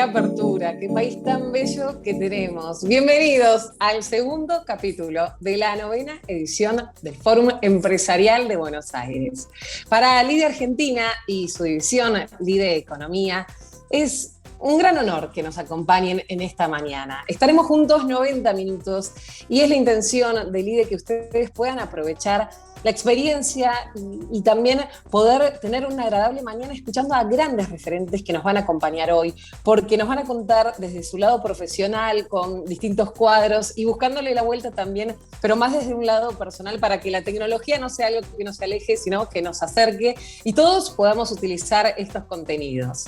qué apertura, qué país tan bello que tenemos. Bienvenidos al segundo capítulo de la 9ª edición del Fórum Empresarial de Buenos Aires. Para Lide Argentina y su división Lide Economía, es un gran honor que nos acompañen en esta mañana. Estaremos juntos 90 minutos y es la intención de Lide que ustedes puedan aprovechar la experiencia y también poder tener una agradable mañana escuchando a grandes referentes que nos van a acompañar hoy, porque nos van a contar desde su lado profesional, con distintos cuadros y buscándole la vuelta también, pero más desde un lado personal, para que la tecnología no sea algo que nos aleje, sino que nos acerque y todos podamos utilizar estos contenidos.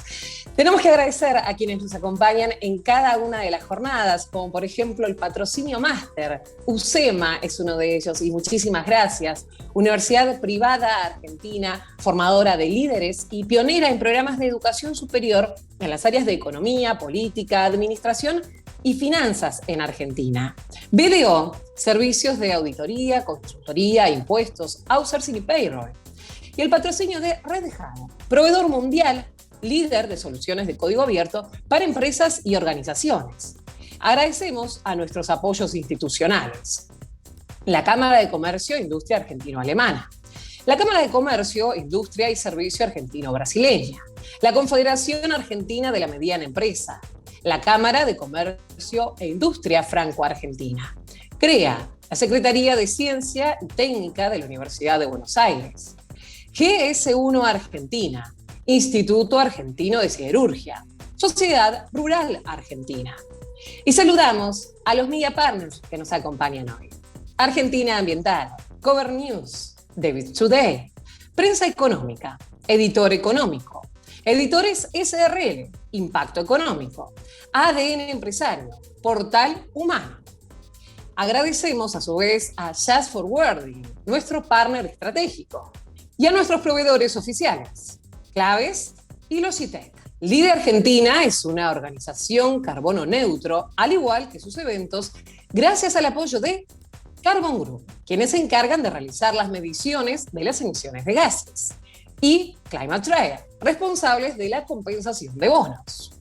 Tenemos que agradecer a quienes nos acompañan en cada una de las jornadas, como por ejemplo el Patrocinio Máster. UCEMA es uno de ellos y muchísimas gracias. Universidad Privada Argentina, formadora de líderes y pionera en programas de educación superior en las áreas de economía, política, administración y finanzas en Argentina. BDO, servicios de auditoría, consultoría, impuestos, outsourcing y payroll. Y el patrocinio de Red Hat, proveedor mundial, líder de soluciones de código abierto para empresas y organizaciones. Agradecemos a nuestros apoyos institucionales. La Cámara de Comercio e Industria Argentino-Alemana, la Cámara de Comercio, Industria y Servicio Argentino-Brasileña, la Confederación Argentina de la Mediana Empresa, la Cámara de Comercio e Industria Franco-Argentina, CREA, la Secretaría de Ciencia y Técnica de la Universidad de Buenos Aires, GS1 Argentina, Instituto Argentino de Siderurgia, Sociedad Rural Argentina. Y saludamos a los media partners que nos acompañan hoy. Argentina Ambiental, Cover News, David Today, Prensa Económica, Editor Económico, Editores SRL, Impacto Económico, ADN Empresario, Portal Humano. Agradecemos a su vez a Just Forwarding, nuestro partner estratégico, y a nuestros proveedores oficiales, Claves y Logitech. Lide Argentina es una organización carbono neutro, al igual que sus eventos, gracias al apoyo de Carbon Group, quienes se encargan de realizar las mediciones de las emisiones de gases, y Climate Trail, responsables de la compensación de bonos.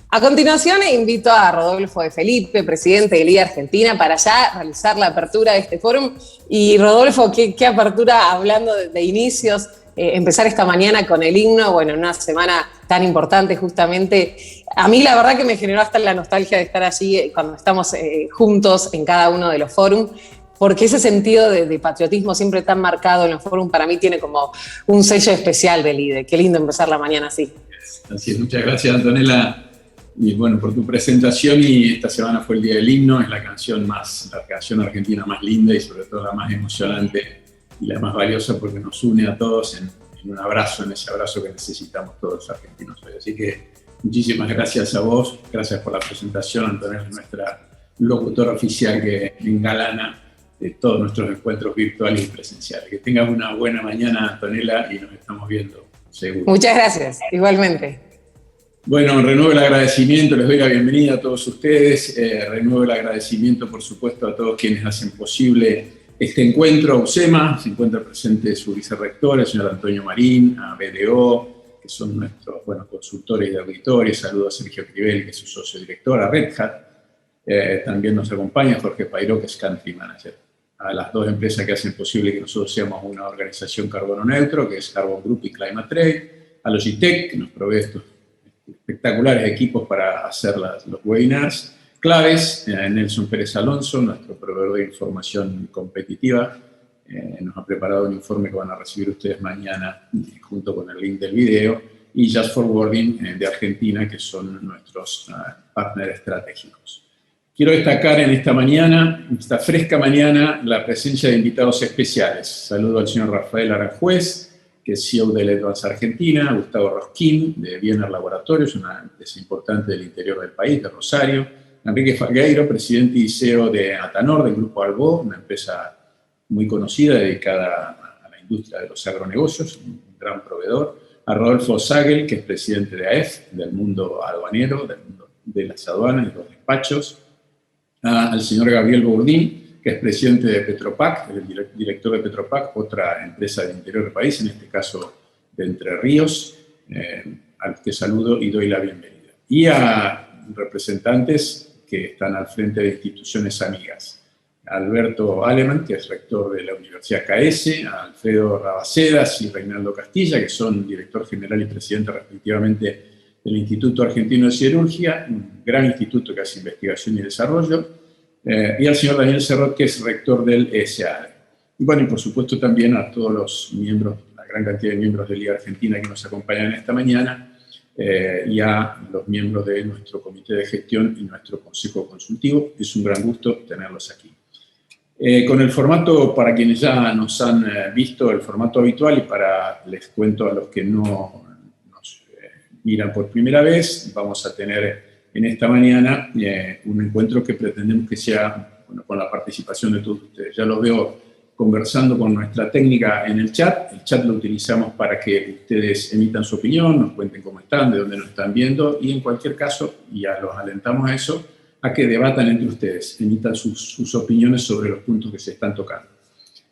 A continuación, invito a Rodolfo de Felipe, presidente de Lide Argentina, para ya realizar la apertura de este fórum. Y Rodolfo, qué apertura, hablando de inicios, empezar esta mañana con el himno, bueno, en una semana tan importante justamente. A mí la verdad que me generó hasta la nostalgia de estar allí cuando estamos juntos en cada uno de los fórums, porque ese sentido de patriotismo siempre tan marcado en los fórums para mí tiene como un sello especial de Lide. Qué lindo empezar la mañana así. Así es, muchas gracias, Antonella, y bueno, por tu presentación. Y esta semana fue el Día del Himno, es la canción argentina más linda y sobre todo la más emocionante y la más valiosa, porque nos une a todos en un abrazo, en ese abrazo que necesitamos todos los argentinos hoy. Así que muchísimas gracias a vos, gracias por la presentación, Antonella, nuestra locutora oficial que engalana de todos nuestros encuentros virtuales y presenciales. Que tengas una buena mañana, Antonella, y nos estamos viendo seguro. Muchas gracias, igualmente. Bueno, renuevo el agradecimiento, les doy la bienvenida a todos ustedes, renuevo el agradecimiento, por supuesto, a todos quienes hacen posible este encuentro. A UCEMA, se encuentra presente su vicerrector, el señor Antonio Marín, a BDO, que son nuestros consultores de auditores. Saludos a Sergio Crivelli, que es su socio director, a Red Hat. También nos acompaña Jorge Pairó, que es Country Manager. A las dos empresas que hacen posible que nosotros seamos una organización carbono neutro, que es Carbon Group y Climate Trail. A Logitech, que nos provee estos espectaculares equipos para hacer los webinars. Claves, Nelson Pérez Alonso, nuestro proveedor de información competitiva, nos ha preparado un informe que van a recibir ustedes mañana junto con el link del video, y Just Forwarding de Argentina, que son nuestros partners estratégicos. Quiero destacar en esta fresca mañana, la presencia de invitados especiales. Saludo al señor Rafael Aranjuez, que es CEO de Edwards Argentina, Gustavo Rosquín, de Biener Laboratorios, una empresa importante del interior del país, de Rosario, Enrique Falgueiro, presidente y CEO de Atanor, del Grupo Albó, una empresa muy conocida dedicada a la industria de los agronegocios, un gran proveedor, a Rodolfo Sagel, que es presidente de AEF, del mundo aduanero, del mundo de las aduanas y los despachos, al señor Gabriel Bourdín, que es presidente de Petropac, el director de Petropac, otra empresa del interior del país, en este caso de Entre Ríos, al que saludo y doy la bienvenida. y a representantes que están al frente de instituciones amigas. Alberto Aleman, que es rector de la Universidad KS, a Alfredo Rabacedas y Reinaldo Castilla, que son director general y presidente respectivamente del Instituto Argentino de Siderurgia, un gran instituto que hace investigación y desarrollo, y al señor Daniel Serrot, que es rector del ESADE. Y bueno, y por supuesto también a todos los miembros, la gran cantidad de miembros de Liga Argentina que nos acompañan esta mañana, y a los miembros de nuestro comité de gestión y nuestro consejo consultivo. Es un gran gusto tenerlos aquí. Con el formato, para quienes ya nos han visto, el formato habitual, y les cuento a los que no nos miran por primera vez, vamos a tener en esta mañana un encuentro que pretendemos que sea, bueno, con la participación de todos ustedes. Ya los veo conversando con nuestra técnica en el chat. El chat lo utilizamos para que ustedes emitan su opinión, nos cuenten cómo están, de dónde nos están viendo, y en cualquier caso, y ya los alentamos a eso, a que debatan entre ustedes, emitan sus opiniones sobre los puntos que se están tocando.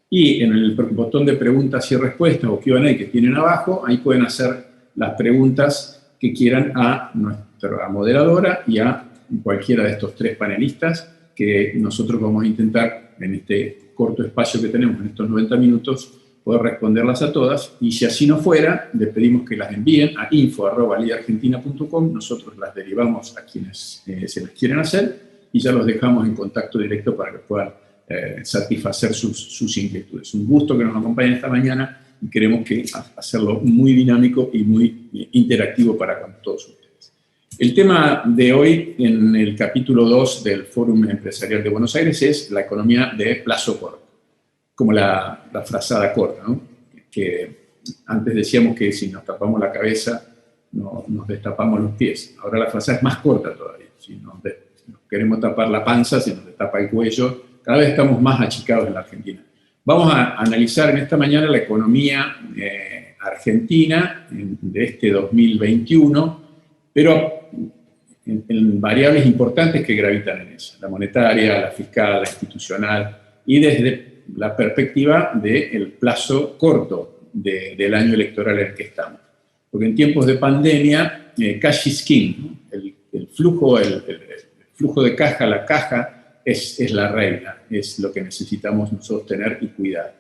Y en el botón de preguntas y respuestas, o Q&A que tienen abajo, ahí pueden hacer las preguntas que quieran a nuestra moderadora y a cualquiera de estos tres panelistas, que nosotros vamos a intentar, en este corto espacio que tenemos, en estos 90 minutos, poder responderlas a todas, y si así no fuera, les pedimos que las envíen a info@lidargentina.com, nosotros las derivamos a quienes se las quieren hacer, y ya los dejamos en contacto directo para que puedan satisfacer sus inquietudes. Un gusto que nos acompañen esta mañana, y queremos hacerlo muy dinámico y muy interactivo para con todos ustedes. El tema de hoy, en el capítulo 2 del Fórum Empresarial de Buenos Aires, es la economía de plazo corto, como la frazada corta, ¿no? Que antes decíamos que si nos tapamos la cabeza, nos destapamos los pies. Ahora la frazada es más corta todavía. Si nos queremos tapar la panza, se nos destapa el cuello. Cada vez estamos más achicados en la Argentina. Vamos a analizar en esta mañana la economía argentina de este 2021, pero en variables importantes que gravitan en eso. La monetaria, la fiscal, la institucional, y desde la perspectiva del plazo corto del año electoral en el que estamos. Porque en tiempos de pandemia, cash is king, ¿no? El flujo de caja, la caja, es la reina, es lo que necesitamos nosotros tener y cuidar.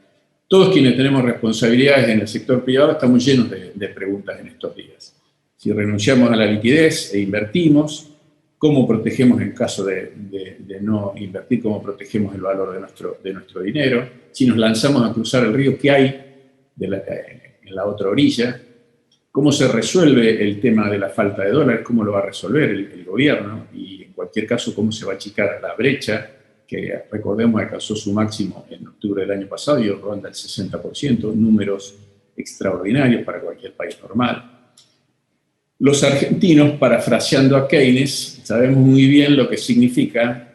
Todos quienes tenemos responsabilidades en el sector privado estamos llenos de preguntas en estos días. Si renunciamos a la liquidez e invertimos, ¿cómo protegemos en caso de no invertir? ¿Cómo protegemos el valor de nuestro dinero? Si nos lanzamos a cruzar el río, ¿qué hay en la otra orilla? ¿Cómo se resuelve el tema de la falta de dólares? ¿Cómo lo va a resolver el gobierno? Y en cualquier caso, ¿cómo se va a achicar la brecha? Que recordemos alcanzó su máximo en octubre del año pasado y ronda el 60%, números extraordinarios para cualquier país normal. Los argentinos, parafraseando a Keynes, sabemos muy bien lo que significa,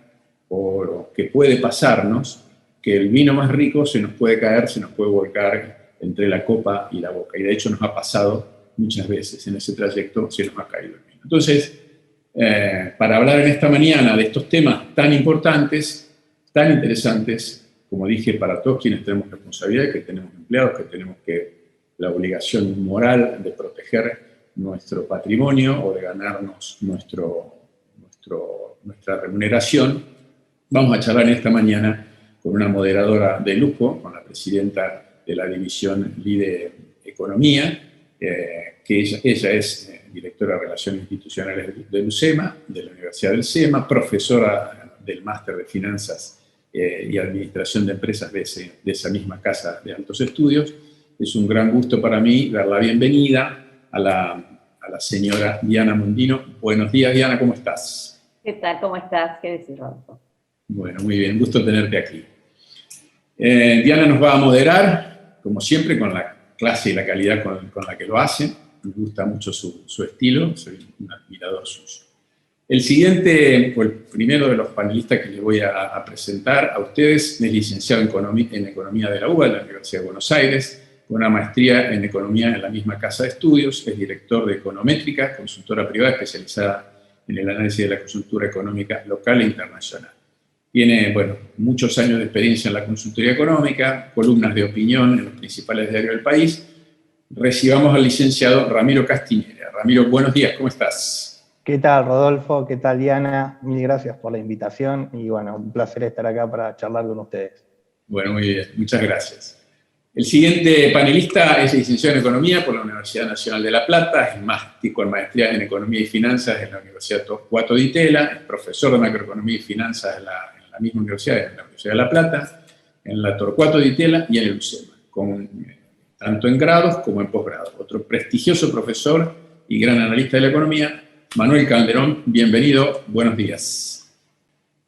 o lo que puede pasarnos, que el vino más rico se nos puede caer, se nos puede volcar entre la copa y la boca. Y de hecho nos ha pasado muchas veces en ese trayecto, se nos ha caído el vino. Entonces, para hablar en esta mañana de estos temas tan importantes, tan interesantes, como dije, para todos quienes tenemos responsabilidad, que tenemos empleados, que tenemos la obligación moral de proteger nuestro patrimonio o de ganarnos nuestra remuneración, vamos a charlar en esta mañana con una moderadora de lujo, con la presidenta de la división LIDE Economía, que ella es directora de Relaciones Institucionales del UCEMA, de la Universidad del SEMA, profesora del Máster de Finanzas y Administración de Empresas de esa misma casa de altos estudios. Es un gran gusto para mí dar la bienvenida a la señora Diana Mondino. Buenos días, Diana, ¿cómo estás? ¿Qué tal? ¿Cómo estás? ¿Qué decís, Rodolfo? Bueno, muy bien, gusto tenerte aquí. Diana nos va a moderar, como siempre, con la clase y la calidad con la que lo hace. Me gusta mucho su estilo, soy un admirador suyo. El siguiente, o el primero de los panelistas que les voy a presentar a ustedes, es licenciado en Economía de la UBA, de la Universidad de Buenos Aires, con una maestría en Economía en la misma casa de estudios, es director de Econométrica, consultora privada especializada en el análisis de la coyuntura económica local e internacional. Tiene, muchos años de experiencia en la consultoría económica, columnas de opinión en los principales diarios del país. Recibamos al licenciado Ramiro Castiñera. Ramiro, buenos días, ¿cómo estás? ¿Qué tal, Rodolfo? ¿Qué tal, Diana? Mil gracias por la invitación y bueno, un placer estar acá para charlar con ustedes. Bueno, muy bien, muchas gracias. El siguiente panelista es licenciado en Economía por la Universidad Nacional de La Plata, es máster con maestría en Economía y Finanzas en la Universidad Torcuato Di Tella, es profesor de Macroeconomía y Finanzas en la misma universidad, en la Universidad de La Plata, en la Torcuato Di Tella y en el UCEMA, tanto en grados como en posgrados. Otro prestigioso profesor y gran analista de la economía, Manuel Calderón, bienvenido, buenos días.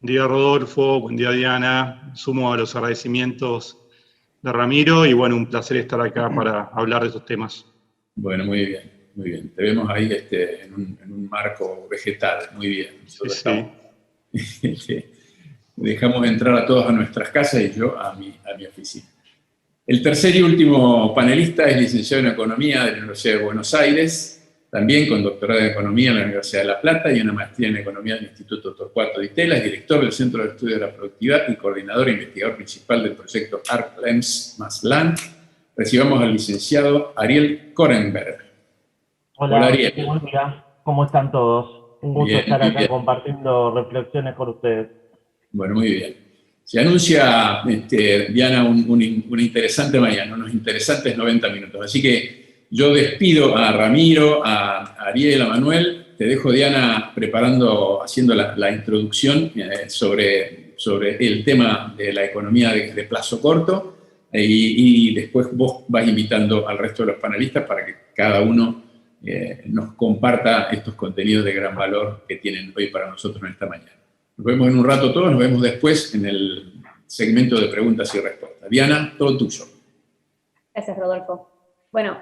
Buen día, Rodolfo, buen día, Diana. Sumo a los agradecimientos de Ramiro y bueno, un placer estar acá para hablar de estos temas. Bueno, muy bien, muy bien. Te vemos ahí en un marco vegetal, muy bien. Sí. Dejamos entrar a todos a nuestras casas y yo a mi oficina. El tercer y último panelista es licenciado en Economía de la Universidad de Buenos Aires, también con doctorado en Economía en la Universidad de La Plata y una maestría en Economía del Instituto Torcuato Di Tella, es director del Centro de Estudios de la Productividad y coordinador e investigador principal del proyecto ARC-LEMS+LAN. Recibamos al licenciado Ariel Korenberg. Hola Ariel. Buen día. ¿Cómo están todos? Un gusto estar acá compartiendo reflexiones con ustedes. Bueno, muy bien. Se anuncia, Diana, una interesante mañana, unos interesantes 90 minutos. Así que yo despido a Ramiro, a Ariel, a Manuel. Te dejo, Diana, haciendo la introducción sobre el tema de la economía de plazo corto y después vos vas invitando al resto de los panelistas para que cada uno nos comparta estos contenidos de gran valor que tienen hoy para nosotros en esta mañana. Nos vemos en un rato todos, nos vemos después en el segmento de preguntas y respuestas. Diana, todo tuyo. Gracias, Rodolfo. Bueno,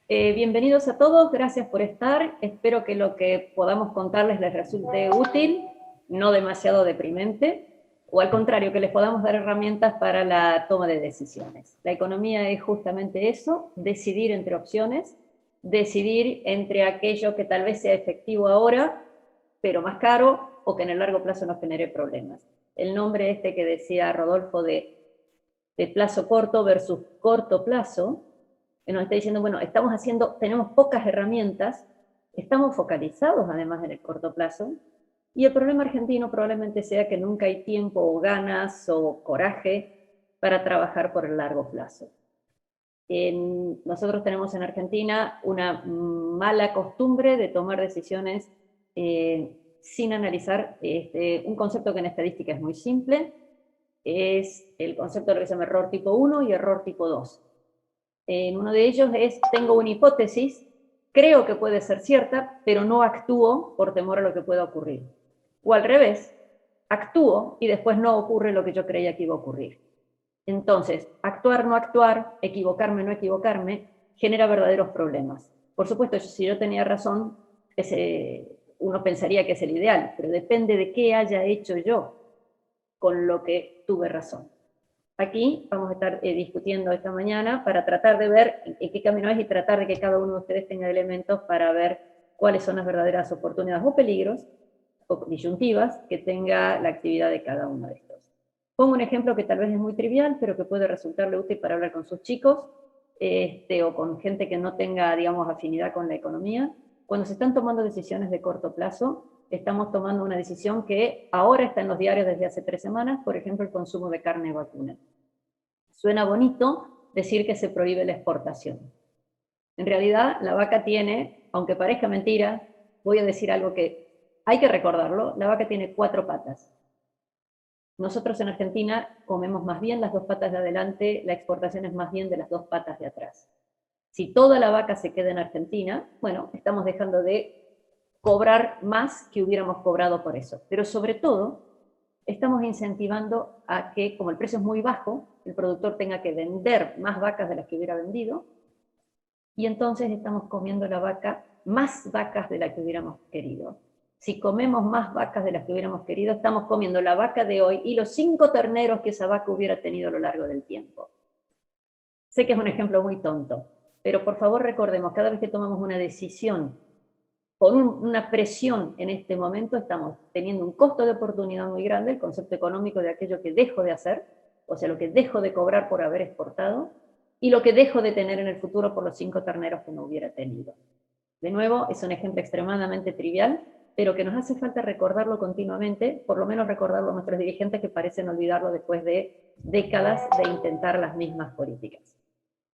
bienvenidos a todos, gracias por estar. Espero que lo que podamos contarles les resulte útil, no demasiado deprimente, o al contrario, que les podamos dar herramientas para la toma de decisiones. La economía es justamente eso, decidir entre opciones, decidir entre aquello que tal vez sea efectivo ahora, pero más caro, o que en el largo plazo nos genere problemas. El nombre que decía Rodolfo de plazo corto versus corto plazo, nos está diciendo, bueno, tenemos pocas herramientas, estamos focalizados además en el corto plazo, y el problema argentino probablemente sea que nunca hay tiempo o ganas o coraje para trabajar por el largo plazo. Nosotros tenemos en Argentina una mala costumbre de tomar decisiones sin analizar un concepto que en estadística es muy simple, es el concepto de lo que se llama error tipo 1 y error tipo 2. Uno de ellos es, tengo una hipótesis, creo que puede ser cierta, pero no actúo por temor a lo que pueda ocurrir. O al revés, actúo y después no ocurre lo que yo creía que iba a ocurrir. Entonces, actuar, no actuar, equivocarme, no equivocarme, genera verdaderos problemas. Por supuesto, si yo tenía razón, uno pensaría que es el ideal, pero depende de qué haya hecho yo con lo que tuve razón. Aquí vamos a estar discutiendo esta mañana para tratar de ver en qué camino es y tratar de que cada uno de ustedes tenga elementos para ver cuáles son las verdaderas oportunidades o peligros o disyuntivas que tenga la actividad de cada uno de estos. Pongo un ejemplo que tal vez es muy trivial, pero que puede resultarle útil para hablar con sus chicos o con gente que no tenga, digamos, afinidad con la economía. Cuando se están tomando decisiones de corto plazo, estamos tomando una decisión que ahora está en los diarios desde hace 3 semanas, por ejemplo, el consumo de carne vacuna. Suena bonito decir que se prohíbe la exportación. En realidad, la vaca tiene, aunque parezca mentira, voy a decir algo que hay que recordarlo, la vaca tiene 4 patas. Nosotros en Argentina comemos más bien las 2 patas de adelante, la exportación es más bien de las 2 patas de atrás. Si toda la vaca se queda en Argentina, bueno, estamos dejando de cobrar más que hubiéramos cobrado por eso. Pero sobre todo, estamos incentivando a que, como el precio es muy bajo, el productor tenga que vender más vacas de las que hubiera vendido, y entonces estamos comiendo más vacas de las que hubiéramos querido. Si comemos más vacas de las que hubiéramos querido, estamos comiendo la vaca de hoy y los 5 terneros que esa vaca hubiera tenido a lo largo del tiempo. Sé que es un ejemplo muy tonto, pero por favor recordemos, cada vez que tomamos una decisión con una presión en este momento, estamos teniendo un costo de oportunidad muy grande, el concepto económico de aquello que dejo de hacer, o sea, lo que dejo de cobrar por haber exportado, y lo que dejo de tener en el futuro por los 5 terneros que no hubiera tenido. De nuevo, es un ejemplo extremadamente trivial, pero que nos hace falta recordarlo continuamente, por lo menos recordarlo a nuestros dirigentes que parecen olvidarlo después de décadas de intentar las mismas políticas.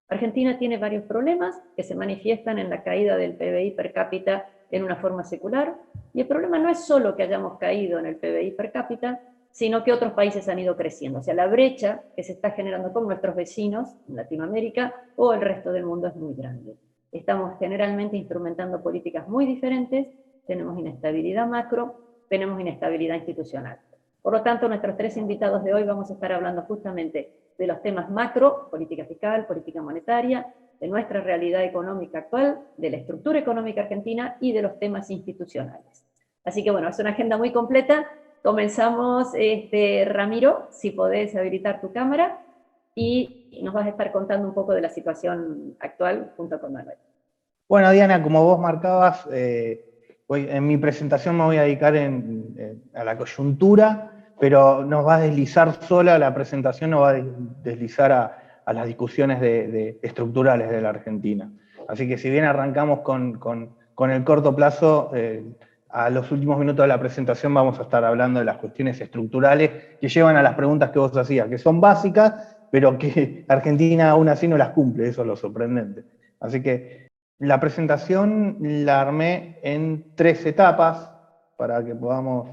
Argentina tiene varios problemas que se manifiestan en la caída del PBI per cápita en una forma secular, y el problema no es solo que hayamos caído en el PBI per cápita, sino que otros países han ido creciendo. O sea, la brecha que se está generando con nuestros vecinos en Latinoamérica o el resto del mundo es muy grande. Estamos generalmente instrumentando políticas muy diferentes, tenemos inestabilidad macro, tenemos inestabilidad institucional. Por lo tanto, nuestros tres invitados de hoy vamos a estar hablando justamente de los temas macro, política fiscal, política monetaria, de nuestra realidad económica actual, de la estructura económica argentina y de los temas institucionales. Así que bueno, es una agenda muy completa. Comenzamos, Ramiro, si podés habilitar tu cámara, y nos vas a estar contando un poco de la situación actual junto con Manuel. Bueno, Diana, como vos marcabas, en mi presentación me voy a dedicar a la coyuntura, pero nos va a deslizar sola la presentación, nos va a deslizar a las discusiones estructurales de la Argentina. Así que si bien arrancamos con el corto plazo, a los últimos minutos de la presentación vamos a estar hablando de las cuestiones estructurales que llevan a las preguntas que vos hacías, que son básicas, pero que Argentina aún así no las cumple, eso es lo sorprendente. Así que la presentación la armé en 3 etapas para que podamos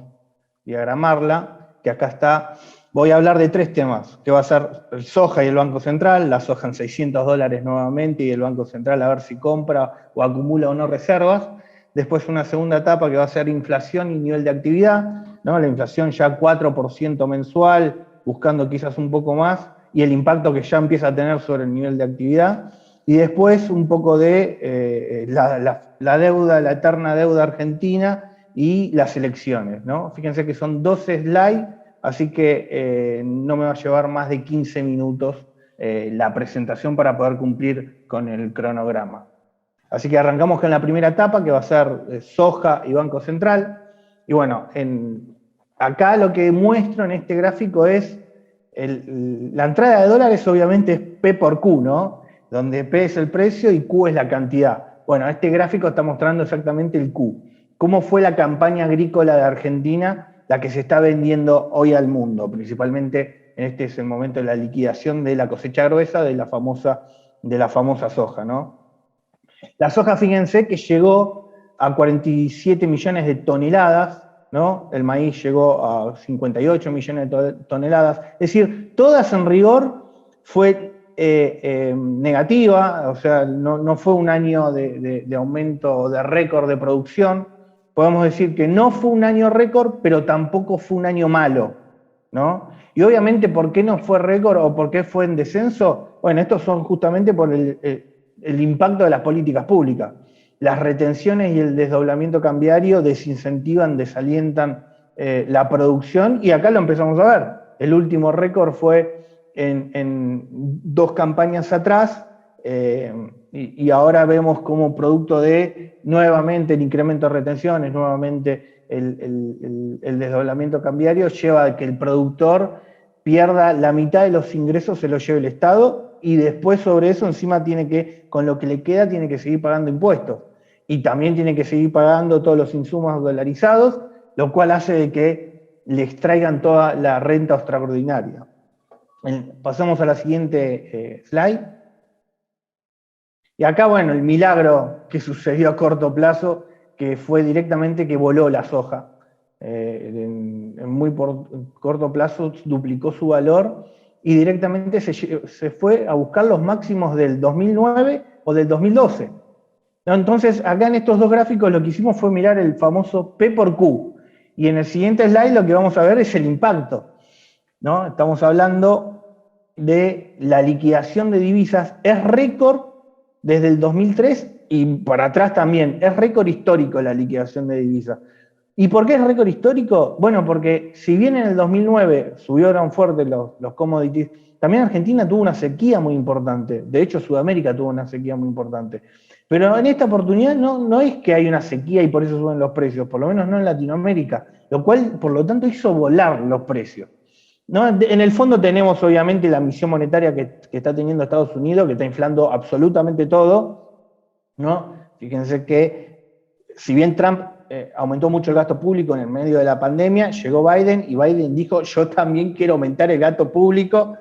diagramarla, que acá está. Voy a hablar de 3 temas, que va a ser el soja y el Banco Central, la soja en $600 nuevamente y el Banco Central a ver si compra o acumula o no reservas. Después una segunda etapa que va a ser inflación y nivel de actividad, ¿no? La inflación ya 4% mensual, buscando quizás un poco más, y el impacto que ya empieza a tener sobre el nivel de actividad. Y después un poco de la deuda, la eterna deuda argentina y las elecciones, ¿no? Fíjense que son 12 slides, así que no me va a llevar más de 15 minutos la presentación para poder cumplir con el cronograma. Así que arrancamos con la primera etapa, que va a ser soja y Banco Central. Y bueno, acá lo que muestro en este gráfico es la entrada de dólares, obviamente es P por Q, ¿no? Donde P es el precio y Q es la cantidad. Bueno, este gráfico está mostrando exactamente el Q. ¿Cómo fue la campaña agrícola de Argentina, la que se está vendiendo hoy al mundo? Principalmente este es el momento de la liquidación de la cosecha gruesa de la famosa soja, ¿no? La soja, fíjense que llegó a 47 millones de toneladas, ¿no? El maíz llegó a 58 millones de toneladas. Es decir, todas en rigor fue negativa, o sea, no fue un año de aumento, de récord de producción. Podemos decir que no fue un año récord, pero tampoco fue un año malo, ¿no? Y obviamente, ¿por qué no fue récord o por qué fue en descenso? Bueno, estos son justamente por el impacto de las políticas públicas. Las retenciones y el desdoblamiento cambiario desincentivan, desalientan la producción, y acá lo empezamos a ver. El último récord fue en 2 campañas atrás, y ahora vemos como producto de nuevamente el incremento de retenciones, nuevamente el desdoblamiento cambiario, lleva a que el productor pierda la mitad de los ingresos, se los lleve el Estado, y después sobre eso encima con lo que le queda tiene que seguir pagando impuestos. Y también tiene que seguir pagando todos los insumos dolarizados, lo cual hace de que le extraigan toda la renta extraordinaria. Pasamos a la siguiente slide. Y acá, bueno, el milagro que sucedió a corto plazo, que fue directamente que voló la soja. En muy corto plazo duplicó su valor y directamente se fue a buscar los máximos del 2009 o del 2012. Entonces, acá en estos 2 gráficos lo que hicimos fue mirar el famoso P por Q. Y en el siguiente slide lo que vamos a ver es el impacto, ¿no? Estamos hablando de la liquidación de divisas. Es récord desde el 2003 y para atrás también. Es récord histórico la liquidación de divisas. ¿Y por qué es récord histórico? Bueno, porque si bien en el 2009 subieron fuerte los commodities, también Argentina tuvo una sequía muy importante. De hecho, Sudamérica tuvo una sequía muy importante. Pero en esta oportunidad no es que hay una sequía y por eso suben los precios, por lo menos no en Latinoamérica, lo cual, por lo tanto, hizo volar los precios, ¿no? En el fondo tenemos, obviamente, la emisión monetaria que está teniendo Estados Unidos, que está inflando absolutamente todo, ¿no? Fíjense que, si bien Trump aumentó mucho el gasto público en el medio de la pandemia, llegó Biden y Biden dijo, yo también quiero aumentar el gasto público,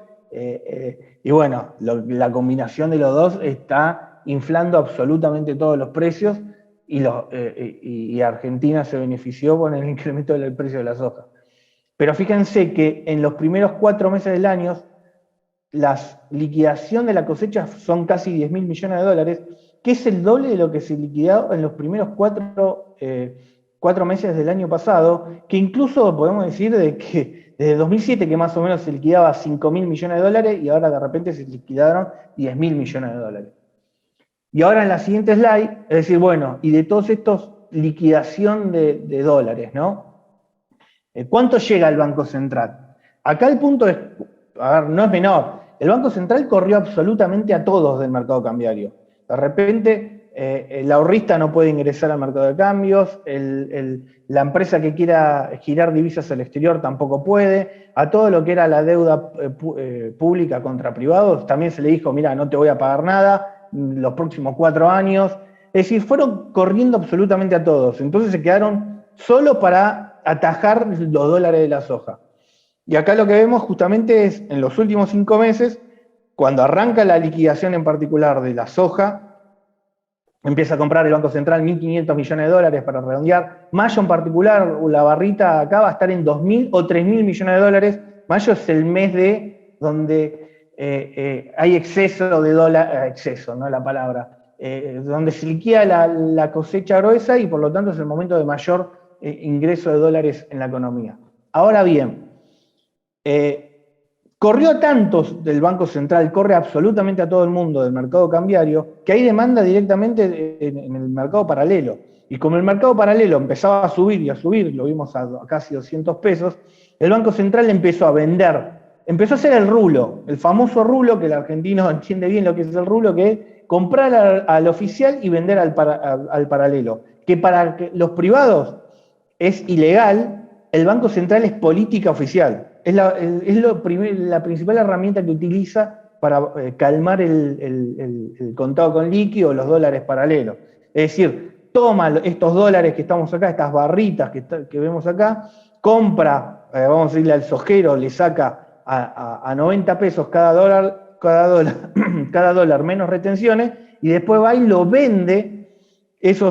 y bueno, la combinación de los dos está inflando absolutamente todos los precios y Argentina se benefició con el incremento del precio de la soja. Pero fíjense que en los primeros 4 meses del año, la liquidación de la cosecha son casi 10.000 millones de dólares, que es el doble de lo que se liquidó en los primeros 4 meses del año pasado, que incluso podemos decir de que desde 2007, que más o menos se liquidaba 5.000 millones de dólares, y ahora de repente se liquidaron 10.000 millones de dólares. Y ahora en la siguiente slide, es decir, bueno, y de todos estos liquidación de dólares, ¿no? ¿Cuánto llega al Banco Central? Acá el punto es, a ver, no es menor. El Banco Central corrió absolutamente a todos del mercado cambiario. De repente, el ahorrista no puede ingresar al mercado de cambios, la empresa que quiera girar divisas al exterior tampoco puede, a todo lo que era la deuda pública contra privados, también se le dijo, mira, no te voy a pagar nada los próximos 4 años. Es decir, fueron corriendo absolutamente a todos. Entonces se quedaron solo para atajar los dólares de la soja. Y acá lo que vemos justamente es, en los últimos 5 meses, cuando arranca la liquidación en particular de la soja, empieza a comprar el Banco Central 1.500 millones de dólares para redondear. Mayo en particular, la barrita acá va a estar en 2.000 o 3.000 millones de dólares. Mayo es el mes donde hay exceso de dólar, exceso, no la palabra, donde se liquida la cosecha gruesa y por lo tanto es el momento de mayor ingreso de dólares en la economía. Ahora bien, corrió a tantos del Banco Central, corre absolutamente a todo el mundo del mercado cambiario, que hay demanda directamente en el mercado paralelo. Y como el mercado paralelo empezaba a subir y a subir, lo vimos a casi 200 pesos, el Banco Central empezó a vender, empezó a hacer el rulo, el famoso rulo, que el argentino entiende bien lo que es el rulo, que es comprar al oficial y vender al paralelo. Que para los privados es ilegal, el Banco Central es política oficial. Es la principal herramienta que utiliza para calmar el contado con liqui o los dólares paralelos. Es decir, toma estos dólares que estamos acá, estas barritas que vemos acá, compra, vamos a decirle al sojero, le saca a 90 pesos cada dólar menos retenciones, y después va y lo vende. Ese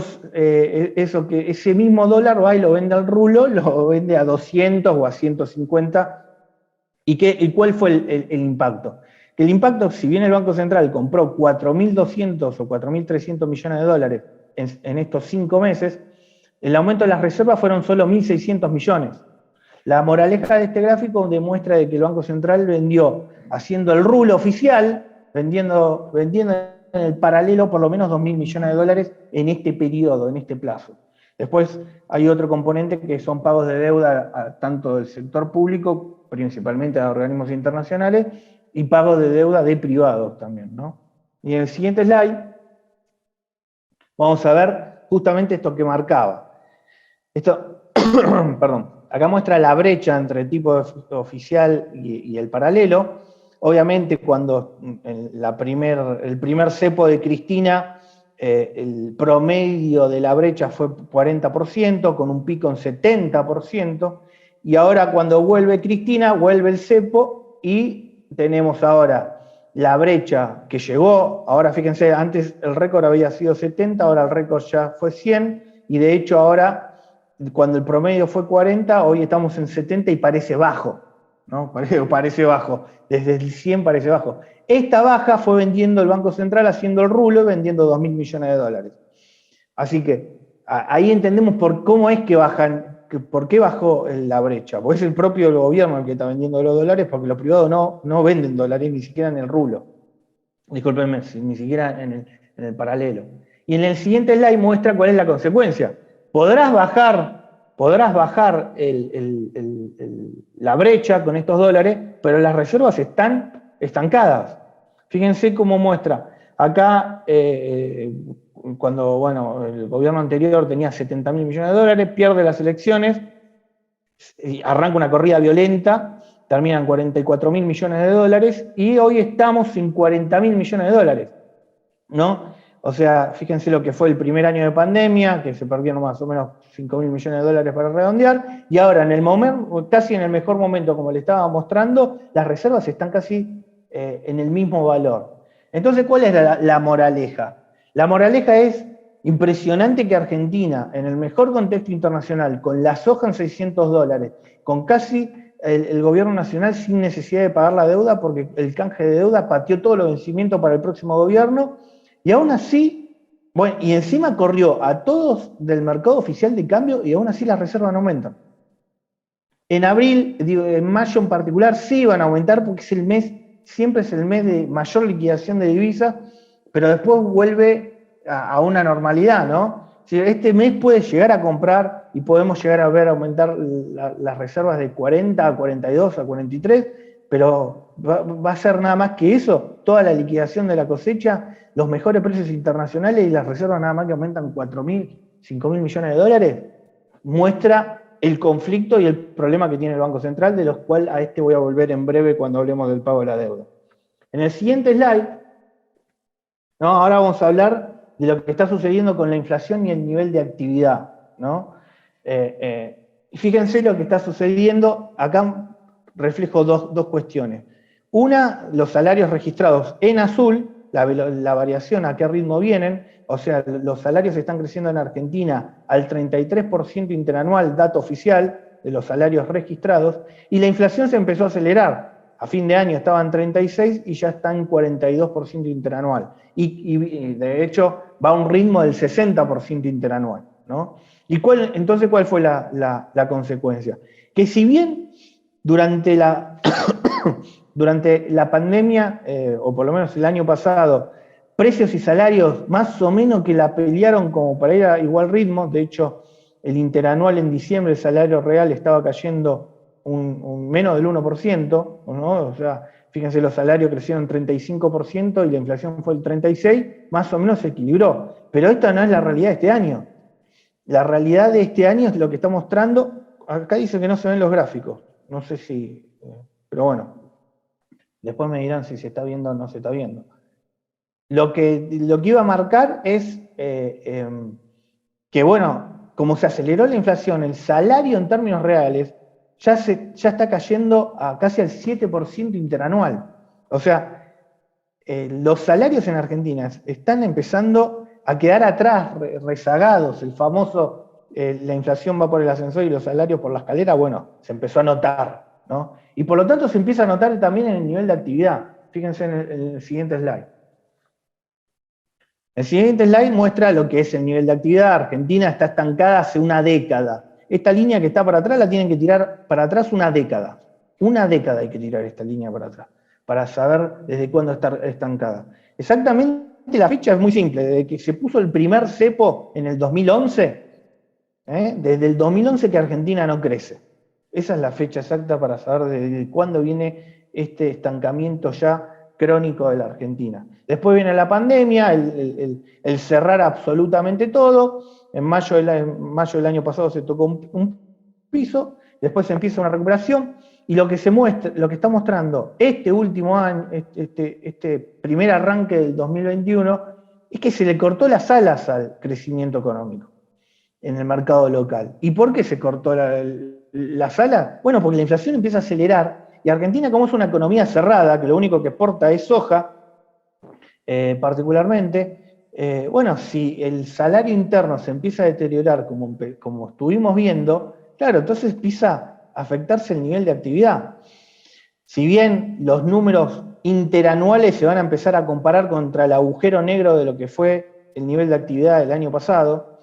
mismo dólar va y lo vende al rulo, lo vende a 200 o a 150. ¿Y cuál fue el impacto? Que el impacto, si bien el Banco Central compró 4.200 o 4.300 millones de dólares en estos 5 meses, el aumento de las reservas fueron solo 1.600 millones. La moraleja de este gráfico demuestra de que el Banco Central vendió, haciendo el rulo oficial, vendiendo en el paralelo por lo menos 2.000 millones de dólares en este periodo, en este plazo. Después hay otro componente que son pagos de deuda tanto del sector público, principalmente a organismos internacionales, y pagos de deuda de privados también, ¿no? Y en el siguiente slide vamos a ver justamente esto que marcaba. Esto, perdón, acá muestra la brecha entre el tipo oficial y el paralelo. Obviamente, cuando el primer cepo de Cristina, el promedio de la brecha fue 40%, con un pico en 70%, y ahora cuando vuelve Cristina, vuelve el cepo, y tenemos ahora la brecha que llegó, ahora fíjense, antes el récord había sido 70, ahora el récord ya fue 100, y de hecho ahora, cuando el promedio fue 40, hoy estamos en 70 y parece bajo, ¿no? Parece bajo, desde el 100 parece bajo. Esta baja fue vendiendo el Banco Central, haciendo el rulo, vendiendo 2.000 millones de dólares. Así que ahí entendemos cómo es que bajan, por qué bajó la brecha. Porque es el propio gobierno el que está vendiendo los dólares, porque los privados no venden dólares, ni siquiera en el rulo. Discúlpenme, ni siquiera en el paralelo. Y en el siguiente slide muestra cuál es la consecuencia. Podrás bajar la brecha con estos dólares, pero las reservas están estancadas. Fíjense cómo muestra. Acá, cuando el gobierno anterior tenía 70.000 millones de dólares, pierde las elecciones, arranca una corrida violenta, terminan 44.000 millones de dólares, y hoy estamos en 40.000 millones de dólares, ¿no? O sea, fíjense lo que fue el primer año de pandemia, que se perdieron más o menos 5.000 millones de dólares para redondear, y ahora en el momento, casi en el mejor momento, como le estaba mostrando, las reservas están casi en el mismo valor. Entonces, ¿cuál es la moraleja? La moraleja es impresionante que Argentina, en el mejor contexto internacional, con la soja en $600, con casi el gobierno nacional sin necesidad de pagar la deuda, porque el canje de deuda pateó todos los vencimientos para el próximo gobierno, y aún así, bueno, y encima corrió a todos del mercado oficial de cambio y aún así las reservas no aumentan. En abril, en mayo en particular, sí van a aumentar porque es el mes, siempre es el mes de mayor liquidación de divisas, pero después vuelve a una normalidad, ¿no? Este mes puede llegar a comprar y podemos llegar a ver aumentar las reservas de 40 a 42 a 43, pero va a ser nada más que eso, toda la liquidación de la cosecha, los mejores precios internacionales y las reservas nada más que aumentan 4.000, 5.000 millones de dólares, muestra el conflicto y el problema que tiene el Banco Central, de los cuales a este voy a volver en breve cuando hablemos del pago de la deuda. En el siguiente slide, ¿no? Ahora vamos a hablar de lo que está sucediendo con la inflación y el nivel de actividad, ¿no? Fíjense lo que está sucediendo, acá reflejo dos cuestiones. Una, los salarios registrados en azul, la variación a qué ritmo vienen, o sea, los salarios están creciendo en Argentina al 33% interanual, dato oficial de los salarios registrados, y la inflación se empezó a acelerar. A fin de año estaba en 36 y ya está en 42% interanual. Y de hecho va a un ritmo del 60% interanual, ¿no? Entonces, ¿cuál fue la consecuencia? Que si bien durante la pandemia, o por lo menos el año pasado, precios y salarios más o menos que la pelearon como para ir a igual ritmo, de hecho, el interanual en diciembre, el salario real estaba cayendo un menos del 1%, ¿no? O sea, fíjense, los salarios crecieron 35% y la inflación fue el 36%, más o menos se equilibró. Pero esta no es la realidad de este año. La realidad de este año es lo que está mostrando, acá dice que no se ven los gráficos, no sé si, pero bueno, después me dirán si se está viendo o no se está viendo. Lo que iba a marcar es que, bueno, como se aceleró la inflación, el salario en términos reales ya está cayendo a casi al 7% interanual. O sea, los salarios en Argentina están empezando a quedar atrás, rezagados. El famoso, la inflación va por el ascensor y los salarios por la escalera, bueno, se empezó a notar, ¿no? Y por lo tanto se empieza a notar también en el nivel de actividad. Fíjense en el siguiente slide. El siguiente slide muestra lo que es el nivel de actividad. Argentina está estancada hace una década. Esta línea que está para atrás la tienen que tirar para atrás una década. Una década hay que tirar esta línea para atrás, para saber desde cuándo está estancada. Exactamente la fecha es muy simple, desde que se puso el primer cepo en el 2011, desde el 2011 que Argentina no crece. Esa es la fecha exacta para saber desde cuándo viene este estancamiento ya crónico de la Argentina. Después viene la pandemia, el cerrar absolutamente todo. En mayo del año pasado se tocó un piso, después se empieza una recuperación, y lo que está mostrando este último año, este primer arranque del 2021, es que se le cortó las alas al crecimiento económico en el mercado local. ¿Y por qué se cortó las alas? Bueno, porque la inflación empieza a acelerar, y Argentina, como es una economía cerrada, que lo único que exporta es soja, particularmente, bueno, si el salario interno se empieza a deteriorar como estuvimos viendo, claro, entonces empieza a afectarse el nivel de actividad. Si bien los números interanuales se van a empezar a comparar contra el agujero negro de lo que fue el nivel de actividad del año pasado,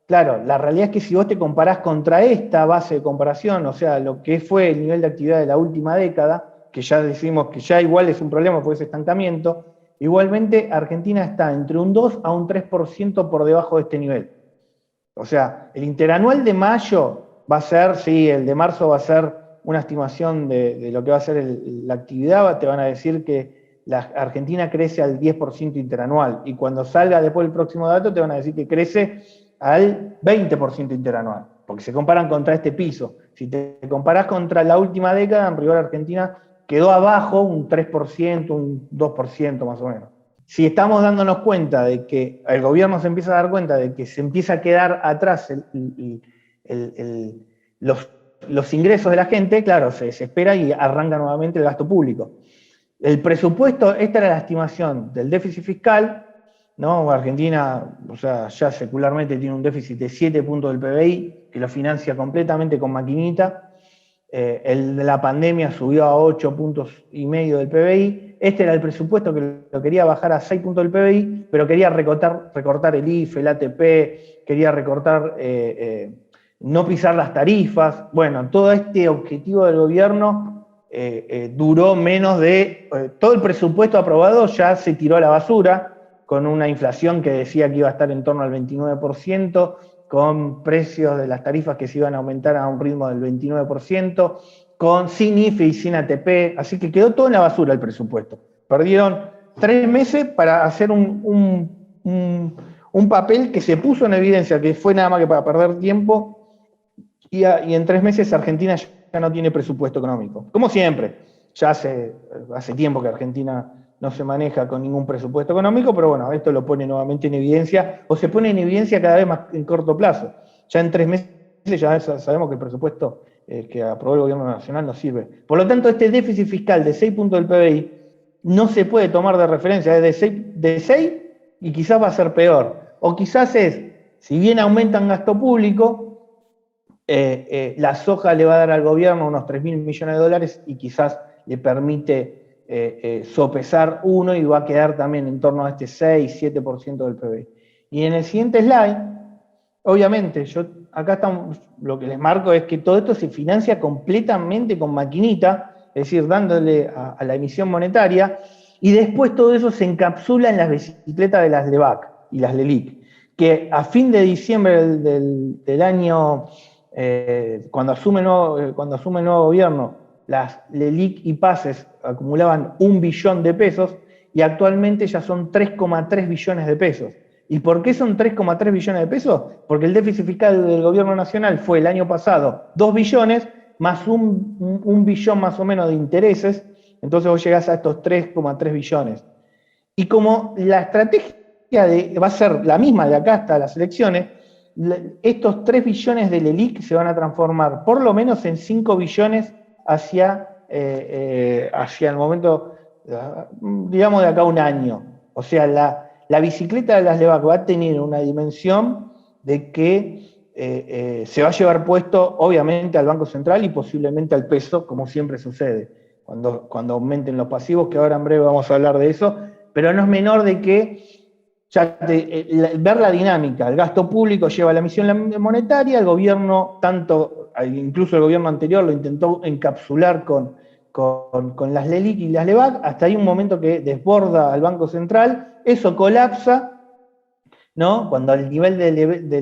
claro, la realidad es que si vos te comparás contra esta base de comparación, o sea, lo que fue el nivel de actividad de la última década, que ya decimos que ya igual es un problema por ese estancamiento, igualmente Argentina está entre un 2 a un 3% por debajo de este nivel. O sea, el interanual de mayo va a ser, sí, el de marzo va a ser una estimación de lo que va a ser la actividad, te van a decir que la Argentina crece al 10% interanual, y cuando salga después el próximo dato te van a decir que crece al 20% interanual, porque se comparan contra este piso. Si te comparás contra la última década, en rigor Argentina quedó abajo un 3%, un 2% más o menos. si estamos dándonos cuenta de que el gobierno se empieza a dar cuenta de que se empieza a quedar atrás los ingresos de la gente, claro, se desespera y arranca nuevamente el gasto público. El presupuesto, esta era la estimación del déficit fiscal, ¿no? Argentina, o sea, ya secularmente tiene un déficit de 7 puntos del PBI, que lo financia completamente con maquinita. El de la pandemia subió a 8,5 puntos del PBI. Este era el presupuesto que lo quería bajar a 6 puntos del PBI, pero quería recortar el IFE, el ATP, quería recortar, no pisar las tarifas. Bueno, todo este objetivo del gobierno duró menos de... todo el presupuesto aprobado ya se tiró a la basura, con una inflación que decía que iba a estar en torno al 29%, con precios de las tarifas que se iban a aumentar a un ritmo del 29%, sin IFE y sin ATP, así que quedó todo en la basura el presupuesto. Perdieron 3 meses para hacer un papel que se puso en evidencia, que fue nada más que para perder tiempo, y en 3 meses Argentina ya no tiene presupuesto económico. Como siempre, ya hace tiempo que Argentina no se maneja con ningún presupuesto económico, pero bueno, esto lo pone nuevamente en evidencia, o se pone en evidencia cada vez más en corto plazo. Ya en 3 meses ya sabemos que el presupuesto que aprobó el gobierno nacional no sirve. Por lo tanto, este déficit fiscal de 6 puntos del PBI no se puede tomar de referencia, es de 6 y quizás va a ser peor. O quizás si bien aumentan gasto público, la soja le va a dar al gobierno unos 3.000 millones de dólares y quizás le permite sopesar uno y va a quedar también en torno a este 6-7% del PBI. Y en el siguiente slide, obviamente, lo que les marco es que todo esto se financia completamente con maquinita, es decir, dándole a la emisión monetaria, y después todo eso se encapsula en las bicicletas de las LEBAC y las LELIC, que a fin de diciembre del año, cuando asume el nuevo gobierno, las LELIC y PASES acumulaban 1 billón de pesos y actualmente ya son 3,3 billones de pesos. ¿Y por qué son 3,3 billones de pesos? Porque el déficit fiscal del gobierno nacional fue el año pasado 2 billones más un billón más o menos de intereses, entonces vos llegás a estos 3,3 billones. Y como la estrategia va a ser la misma de acá hasta las elecciones, estos 3 billones de LELIC se van a transformar por lo menos en 5 billones hacia el momento, digamos, de acá a un año. O sea, la bicicleta de las LEBAC va a tener una dimensión de que se va a llevar puesto, obviamente, al Banco Central y posiblemente al peso, como siempre sucede, cuando aumenten los pasivos, que ahora en breve vamos a hablar de eso, pero no es menor de que ver la dinámica. El gasto público lleva la emisión monetaria, el gobierno, incluso el gobierno anterior lo intentó encapsular con las LELIC y las LEBAC, hasta hay un momento que desborda al Banco Central, eso colapsa, ¿no? Cuando el nivel de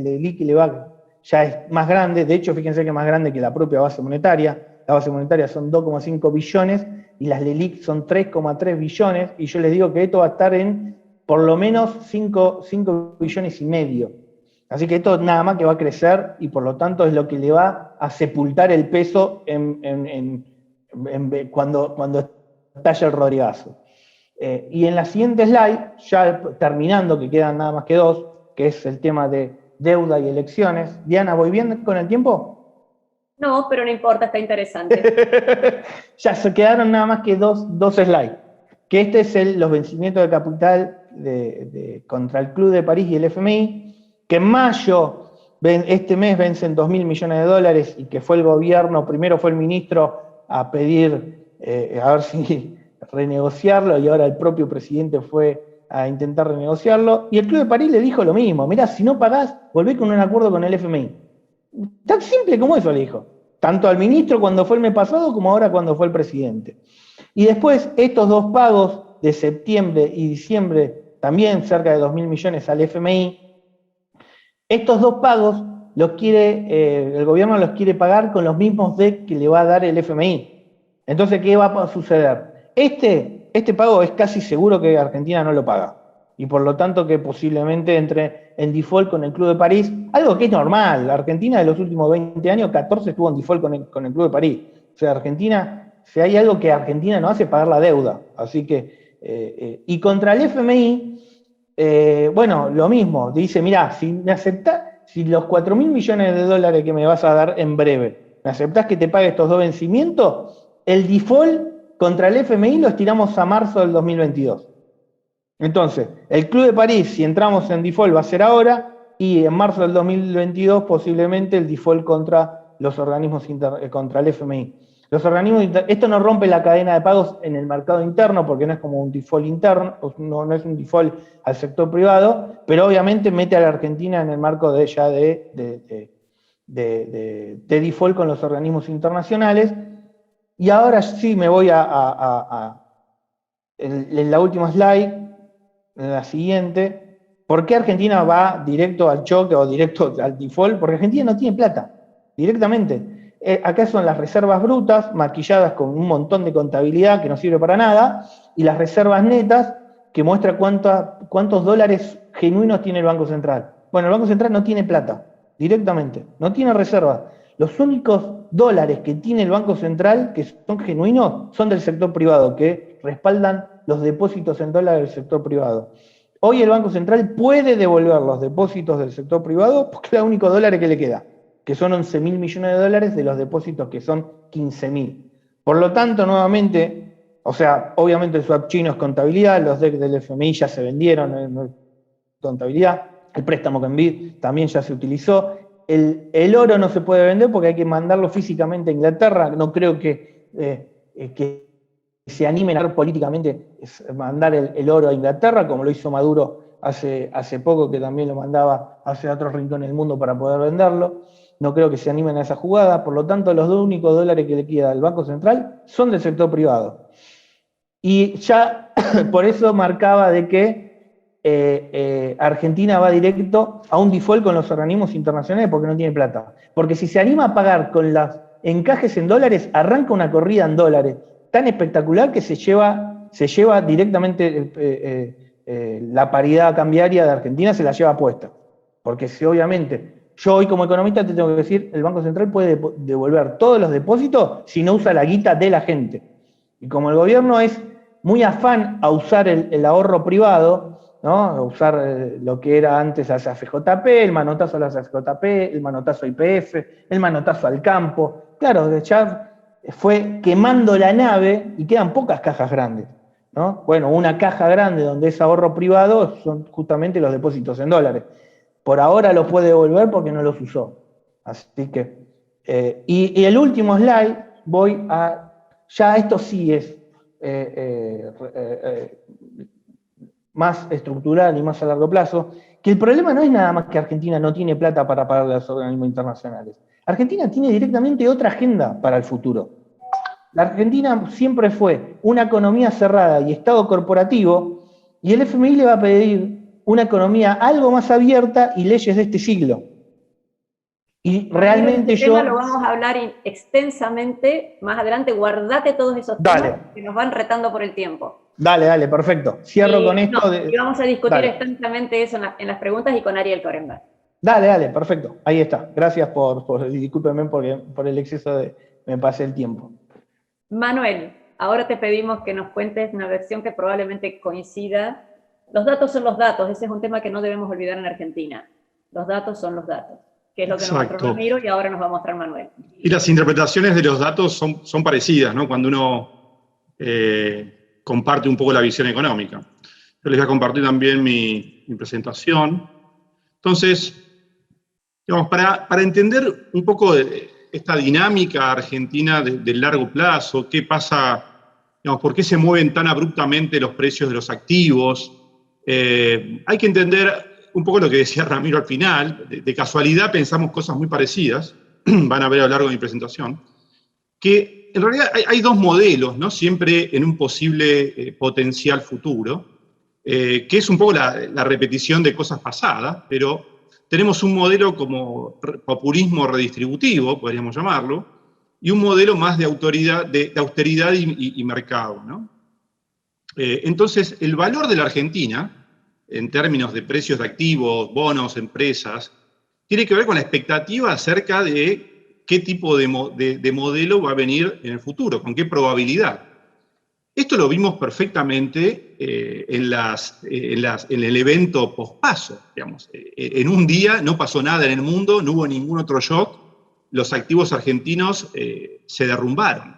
LELIC y LEBAC ya es más grande, de hecho fíjense que es más grande que la propia base monetaria, la base monetaria son 2,5 billones y las LELIC son 3,3 billones, y yo les digo que esto va a estar en por lo menos 5 billones y medio. Así que esto nada más que va a crecer y por lo tanto es lo que le va a sepultar el peso cuando estalla el Rodrigazo. Y en la siguiente slide, ya terminando, que quedan nada más que 2, que es el tema de deuda y elecciones. Diana, ¿voy bien con el tiempo? No, pero no importa, está interesante. Ya se quedaron nada más que dos slides. Que este es los vencimientos de capital contra el Club de París y el FMI, que en mayo, este mes, vencen 2.000 millones de dólares y que fue el gobierno, primero fue el ministro a pedir, a ver si renegociarlo, y ahora el propio presidente fue a intentar renegociarlo, y el Club de París le dijo lo mismo: mirá, si no pagás, volvé con un acuerdo con el FMI. Tan simple como eso le dijo, tanto al ministro cuando fue el mes pasado como ahora cuando fue el presidente. Y después estos 2 pagos de septiembre y diciembre, también cerca de 2.000 millones al FMI, estos 2 pagos el gobierno los quiere pagar con los mismos DEC que le va a dar el FMI. Entonces, ¿qué va a suceder? Este pago es casi seguro que Argentina no lo paga, y por lo tanto que posiblemente entre en default con el Club de París, algo que es normal. La Argentina de los últimos 20 años, 14 estuvo en default con el Club de París. O sea, Argentina, si hay algo que Argentina no hace, es pagar la deuda. Así que Y contra el FMI, bueno, lo mismo, dice, mirá, si los 4.000 millones de dólares que me vas a dar en breve, ¿me aceptás que te pague estos 2 vencimientos? El default contra el FMI lo estiramos a marzo del 2022. Entonces, el Club de París, si entramos en default, va a ser ahora, y en marzo del 2022 posiblemente el default contra los organismos contra el FMI. Los organismos esto no rompe la cadena de pagos en el mercado interno, porque no es como un default interno, no es un default al sector privado, pero obviamente mete a la Argentina en el marco de default con los organismos internacionales. Y ahora sí me voy en la última slide, en la siguiente. ¿Por qué Argentina va directo al choque o directo al default? Porque Argentina no tiene plata, directamente. Acá son las reservas brutas, maquilladas con un montón de contabilidad que no sirve para nada, y las reservas netas, que muestra cuántos dólares genuinos tiene el Banco Central. Bueno, el Banco Central no tiene plata, directamente, no tiene reservas. Los únicos dólares que tiene el Banco Central, que son genuinos, son del sector privado, que respaldan los depósitos en dólares del sector privado. Hoy el Banco Central puede devolver los depósitos del sector privado porque es el único dólar que le queda, que son 11.000 millones de dólares de los depósitos que son 15.000. Por lo tanto, nuevamente, o sea, obviamente el swap chino es contabilidad, los DEC del FMI ya se vendieron en contabilidad, el préstamo con BID también ya se utilizó, el oro no se puede vender porque hay que mandarlo físicamente a Inglaterra, no creo que se animen a políticamente mandar el oro a Inglaterra, como lo hizo Maduro hace poco, que también lo mandaba hacia otros rincones del mundo para poder venderlo. No creo que se animen a esa jugada, por lo tanto los 2 únicos dólares que le queda al Banco Central son del sector privado. Y ya por eso marcaba de que Argentina va directo a un default con los organismos internacionales porque no tiene plata. Porque si se anima a pagar con los encajes en dólares, arranca una corrida en dólares tan espectacular que se lleva directamente la paridad cambiaria de Argentina, se la lleva puesta. Porque si obviamente... Yo hoy como economista te tengo que decir, el Banco Central puede devolver todos los depósitos si no usa la guita de la gente. Y como el gobierno es muy afán a usar el ahorro privado, ¿no? A usar lo que era antes la CFJP, el manotazo a la CFJP, el manotazo a YPF, el manotazo al campo. Claro, ya fue quemando la nave y quedan pocas cajas grandes, ¿no? Bueno, una caja grande donde es ahorro privado son justamente los depósitos en dólares. Por ahora los puede devolver porque no los usó. Así que, y el último slide, voy a, ya esto sí es más estructural y más a largo plazo, que el problema no es nada más que Argentina no tiene plata para pagarle a los organismos internacionales. Argentina tiene directamente otra agenda para el futuro. La Argentina siempre fue una economía cerrada y Estado corporativo, y el FMI le va a pedir una economía algo más abierta y leyes de este siglo. Y realmente este tema lo vamos a hablar extensamente más adelante. Guardate todos esos temas que nos van retando por el tiempo. Dale, perfecto. Cierro con esto. Y vamos a discutir extensamente eso en las preguntas y con Ariel Korenberg. Dale, perfecto. Ahí está. Gracias discúlpenme por el exceso de... me pasé el tiempo. Manuel, ahora te pedimos que nos cuentes una versión que probablemente coincida. Los datos son los datos, ese es un tema que no debemos olvidar en Argentina. Los datos son los datos, que es lo que nos mostró Ramiro y ahora nos va a mostrar Manuel. Y las interpretaciones de los datos son parecidas, ¿no? Cuando uno comparte un poco la visión económica. Yo les voy a compartir también mi presentación. Entonces, digamos, para entender un poco esta dinámica argentina del largo plazo, qué pasa, digamos, por qué se mueven tan abruptamente los precios de los activos. Hay que entender un poco lo que decía Ramiro al final. De casualidad pensamos cosas muy parecidas, van a ver a lo largo de mi presentación, que en realidad hay 2 modelos, ¿no? Siempre en un posible potencial futuro, que es un poco la repetición de cosas pasadas, pero tenemos un modelo como populismo redistributivo, podríamos llamarlo, y un modelo más de austeridad y mercado, ¿no? Entonces, el valor de la Argentina, en términos de precios de activos, bonos, empresas, tiene que ver con la expectativa acerca de qué tipo de modelo va a venir en el futuro, con qué probabilidad. Esto lo vimos perfectamente en el evento pospaso, digamos. En un día no pasó nada en el mundo, no hubo ningún otro shock, los activos argentinos se derrumbaron.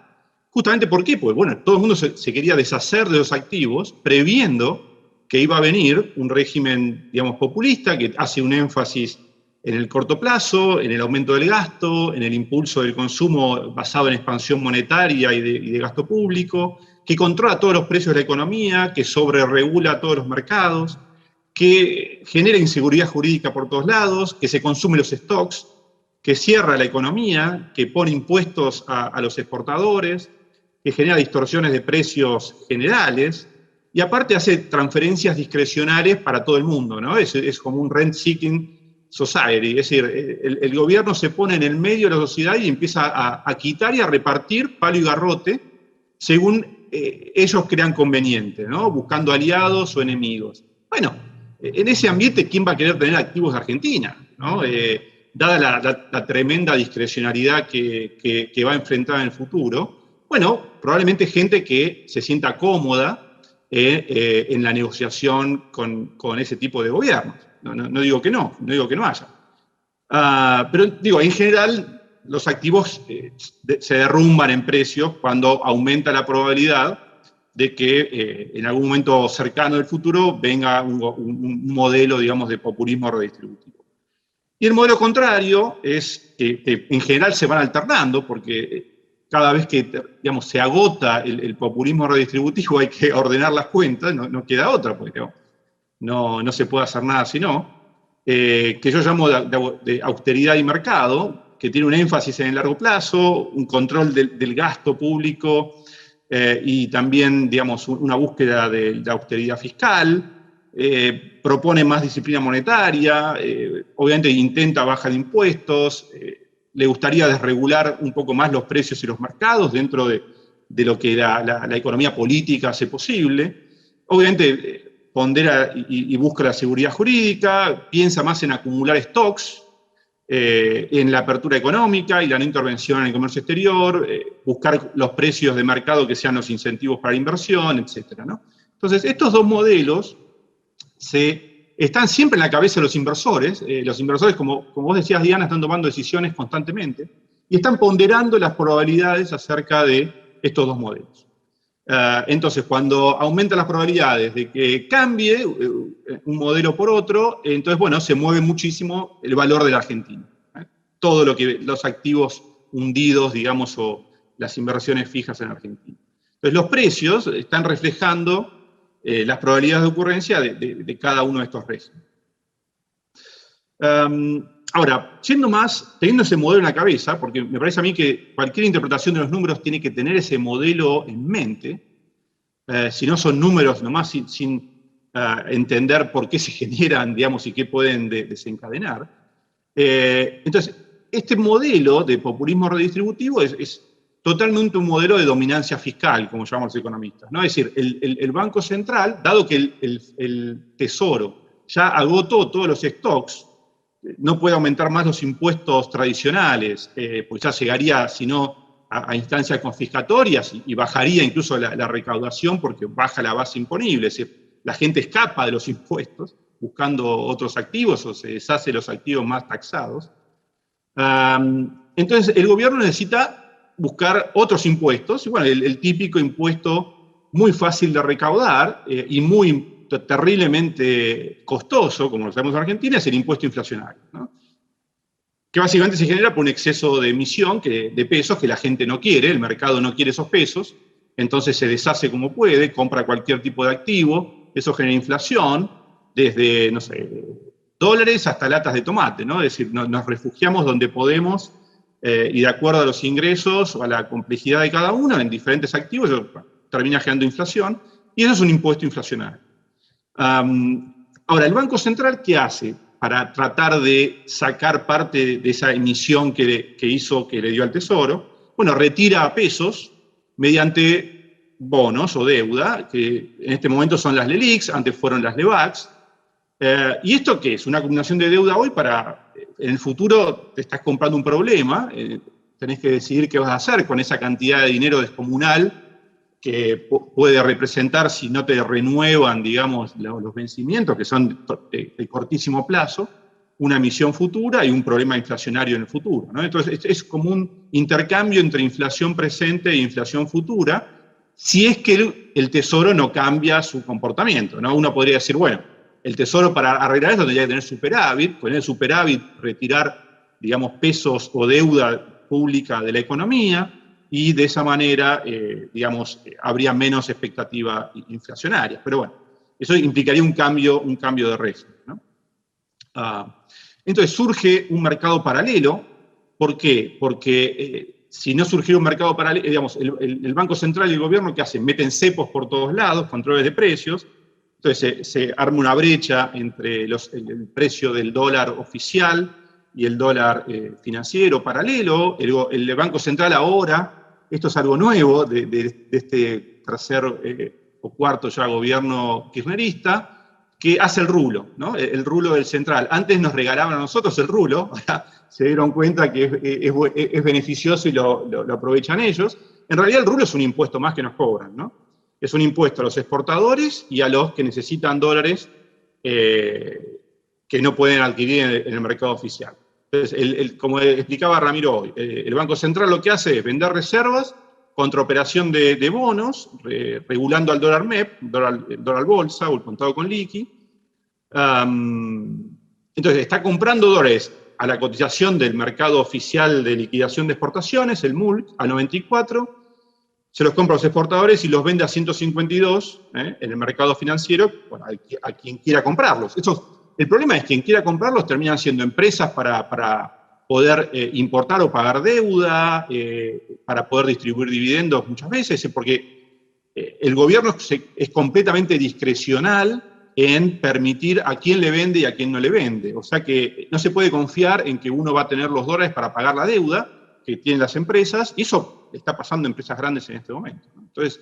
Justamente, ¿por qué? Porque, bueno, todo el mundo se quería deshacer de los activos, previendo que iba a venir un régimen, digamos, populista, que hace un énfasis en el corto plazo, en el aumento del gasto, en el impulso del consumo basado en expansión monetaria y de gasto público, que controla todos los precios de la economía, que sobreregula todos los mercados, que genera inseguridad jurídica por todos lados, que se consume los stocks, que cierra la economía, que pone impuestos a los exportadores, que genera distorsiones de precios generales, y aparte hace transferencias discrecionales para todo el mundo, ¿no? Es como un rent-seeking society, es decir, el gobierno se pone en el medio de la sociedad y empieza a quitar y a repartir palo y garrote según ellos crean conveniente, ¿no? Buscando aliados o enemigos. Bueno, en ese ambiente, ¿quién va a querer tener activos de Argentina, ¿no? Dada la tremenda discrecionalidad que va a enfrentar en el futuro, bueno, probablemente gente que se sienta cómoda en la negociación con ese tipo de gobiernos. No digo que no digo que no haya. Pero digo, en general, los activos se derrumban en precios cuando aumenta la probabilidad de que en algún momento cercano del futuro venga un modelo, digamos, de populismo redistributivo. Y el modelo contrario es que en general se van alternando, porque cada vez que, digamos, se agota el populismo redistributivo hay que ordenar las cuentas, no queda otra, porque no se puede hacer nada si no, que yo llamo de austeridad y mercado, que tiene un énfasis en el largo plazo, un control del gasto público y también, digamos, una búsqueda de austeridad fiscal, propone más disciplina monetaria, obviamente intenta bajar impuestos, le gustaría desregular un poco más los precios y los mercados dentro de lo que la economía política hace posible. Obviamente pondera y busca la seguridad jurídica, piensa más en acumular stocks, en la apertura económica y la no intervención en el comercio exterior, buscar los precios de mercado que sean los incentivos para la inversión, etc., ¿no? Entonces, estos dos modelos están siempre en la cabeza de los inversores. Los inversores, como vos decías, Diana, están tomando decisiones constantemente y están ponderando las probabilidades acerca de estos dos modelos. Entonces, cuando aumentan las probabilidades de que cambie un modelo por otro, entonces, bueno, se mueve muchísimo el valor de la Argentina. Todo lo que los activos hundidos, digamos, o las inversiones fijas en Argentina. Entonces, los precios están reflejando las probabilidades de ocurrencia de cada uno de estos regímenes. Ahora, yendo más, teniendo ese modelo en la cabeza, porque me parece a mí que cualquier interpretación de los números tiene que tener ese modelo en mente, si no son números nomás sin entender por qué se generan, digamos, y qué pueden desencadenar. Entonces, este modelo de populismo redistributivo es totalmente un modelo de dominancia fiscal, como llamamos los economistas, ¿no? Es decir, el Banco Central, dado que el Tesoro ya agotó todos los stocks, no puede aumentar más los impuestos tradicionales, pues ya llegaría, si no, a instancias confiscatorias y bajaría incluso la recaudación porque baja la base imponible. Es decir, la gente escapa de los impuestos buscando otros activos o se deshace de los activos más taxados. Entonces, el gobierno necesita buscar otros impuestos. Y bueno, el típico impuesto muy fácil de recaudar y muy terriblemente costoso, como lo sabemos en Argentina, es el impuesto inflacionario, ¿no? Que básicamente se genera por un exceso de emisión de pesos que la gente no quiere, el mercado no quiere esos pesos, entonces se deshace como puede, compra cualquier tipo de activo, eso genera inflación, desde, no sé, dólares hasta latas de tomate, ¿no? Es decir, nos refugiamos donde podemos y de acuerdo a los ingresos o a la complejidad de cada uno, en diferentes activos, termina generando inflación, y eso es un impuesto inflacionario. Ahora, ¿el Banco Central qué hace para tratar de sacar parte de esa emisión que le dio al Tesoro? Bueno, retira pesos mediante bonos o deuda, que en este momento son las LELIQs, antes fueron las LEBACs. ¿Y esto qué es? Una acumulación de deuda hoy para, en el futuro te estás comprando un problema, tenés que decidir qué vas a hacer con esa cantidad de dinero descomunal que puede representar, si no te renuevan, digamos, los vencimientos, que son de cortísimo plazo, una emisión futura y un problema inflacionario en el futuro, ¿no? Entonces, es como un intercambio entre inflación presente e inflación futura, si es que el Tesoro no cambia su comportamiento, ¿no? Uno podría decir, bueno, el Tesoro para arreglar esto tendría que tener superávit, con el superávit retirar, digamos, pesos o deuda pública de la economía, y de esa manera, digamos, habría menos expectativa inflacionaria. Pero bueno, eso implicaría un cambio de régimen, ¿no? Entonces surge un mercado paralelo. ¿Por qué? Porque si no surgiera un mercado paralelo, digamos, el Banco Central y el gobierno, ¿qué hacen? Meten cepos por todos lados, controles de precios. Entonces se arma una brecha entre el precio del dólar oficial y el dólar financiero paralelo. El Banco Central ahora, esto es algo nuevo de este tercer o cuarto ya gobierno kirchnerista, que hace el rulo, ¿no? El rulo del central. Antes nos regalaban a nosotros el rulo, ahora se dieron cuenta que es beneficioso y lo aprovechan ellos. En realidad el rulo es un impuesto más que nos cobran, ¿no? Es un impuesto a los exportadores y a los que necesitan dólares que no pueden adquirir en el mercado oficial. Entonces, como explicaba Ramiro hoy, el Banco Central lo que hace es vender reservas contra operación de bonos, regulando al dólar MEP, dólar bolsa o el contado con liqui. Entonces, está comprando dólares a la cotización del mercado oficial de liquidación de exportaciones, el MULC, a 94, se los compra a los exportadores y los vende a 152 en el mercado financiero, bueno, a quien quiera comprarlos. El problema es que quien quiera comprarlos terminan siendo empresas para poder importar o pagar deuda, para poder distribuir dividendos muchas veces, porque el gobierno es completamente discrecional en permitir a quién le vende y a quién no le vende. O sea que no se puede confiar en que uno va a tener los dólares para pagar la deuda que tienen las empresas, y eso está pasando en empresas grandes en este momento, ¿no? Entonces,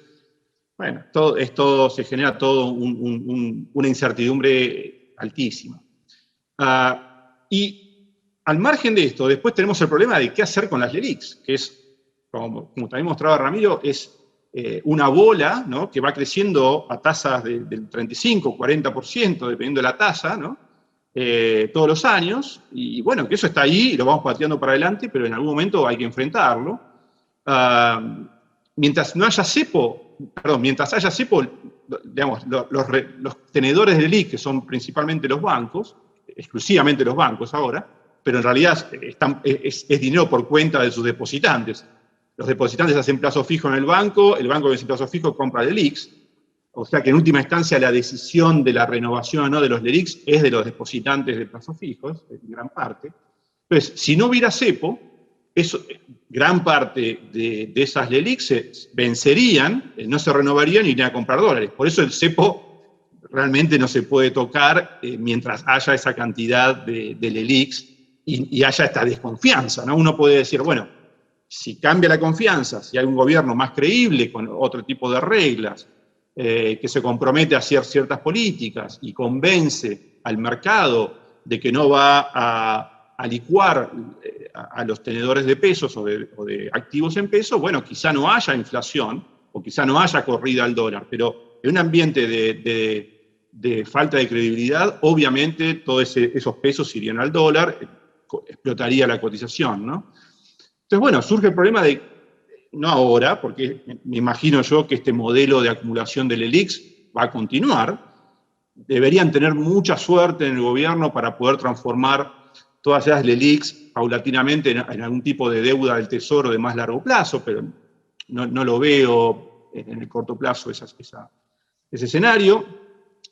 bueno, se genera todo una incertidumbre altísima. Y al margen de esto, después tenemos el problema de qué hacer con las LELIQs, que es, como también mostraba Ramiro, es una bola, ¿no?, que va creciendo a tasas del 35, 40%, dependiendo de la tasa, ¿no?, todos los años, y bueno, que eso está ahí y lo vamos pateando para adelante, pero en algún momento hay que enfrentarlo. Mientras haya cepo, digamos, los tenedores de LELIQ, que son principalmente los bancos, exclusivamente los bancos ahora, pero en realidad es dinero por cuenta de sus depositantes. Los depositantes hacen plazo fijo en el banco que hace plazo fijo compra LELIQs, o sea que en última instancia la decisión de la renovación o no de los LELIQs es de los depositantes de plazos fijos, en gran parte. Entonces, si no hubiera cepo, gran parte de esas LELIQs se vencerían, no se renovarían y irían a comprar dólares. Por eso el cepo realmente no se puede tocar mientras haya esa cantidad de LELIQs y haya esta desconfianza, ¿no? Uno puede decir, bueno, si cambia la confianza, si hay un gobierno más creíble con otro tipo de reglas, que se compromete a hacer ciertas políticas y convence al mercado de que no va a licuar a los tenedores de pesos o de activos en pesos, bueno, quizá no haya inflación o quizá no haya corrida al dólar, pero en un ambiente de falta de credibilidad, obviamente todos esos pesos irían al dólar, explotaría la cotización, ¿no? Entonces, bueno, surge el problema de, no ahora, porque me imagino yo que este modelo de acumulación de LELIQs va a continuar. Deberían tener mucha suerte en el gobierno para poder transformar todas esas LELIQs paulatinamente en algún tipo de deuda del Tesoro de más largo plazo, pero no lo veo en el corto plazo ese escenario.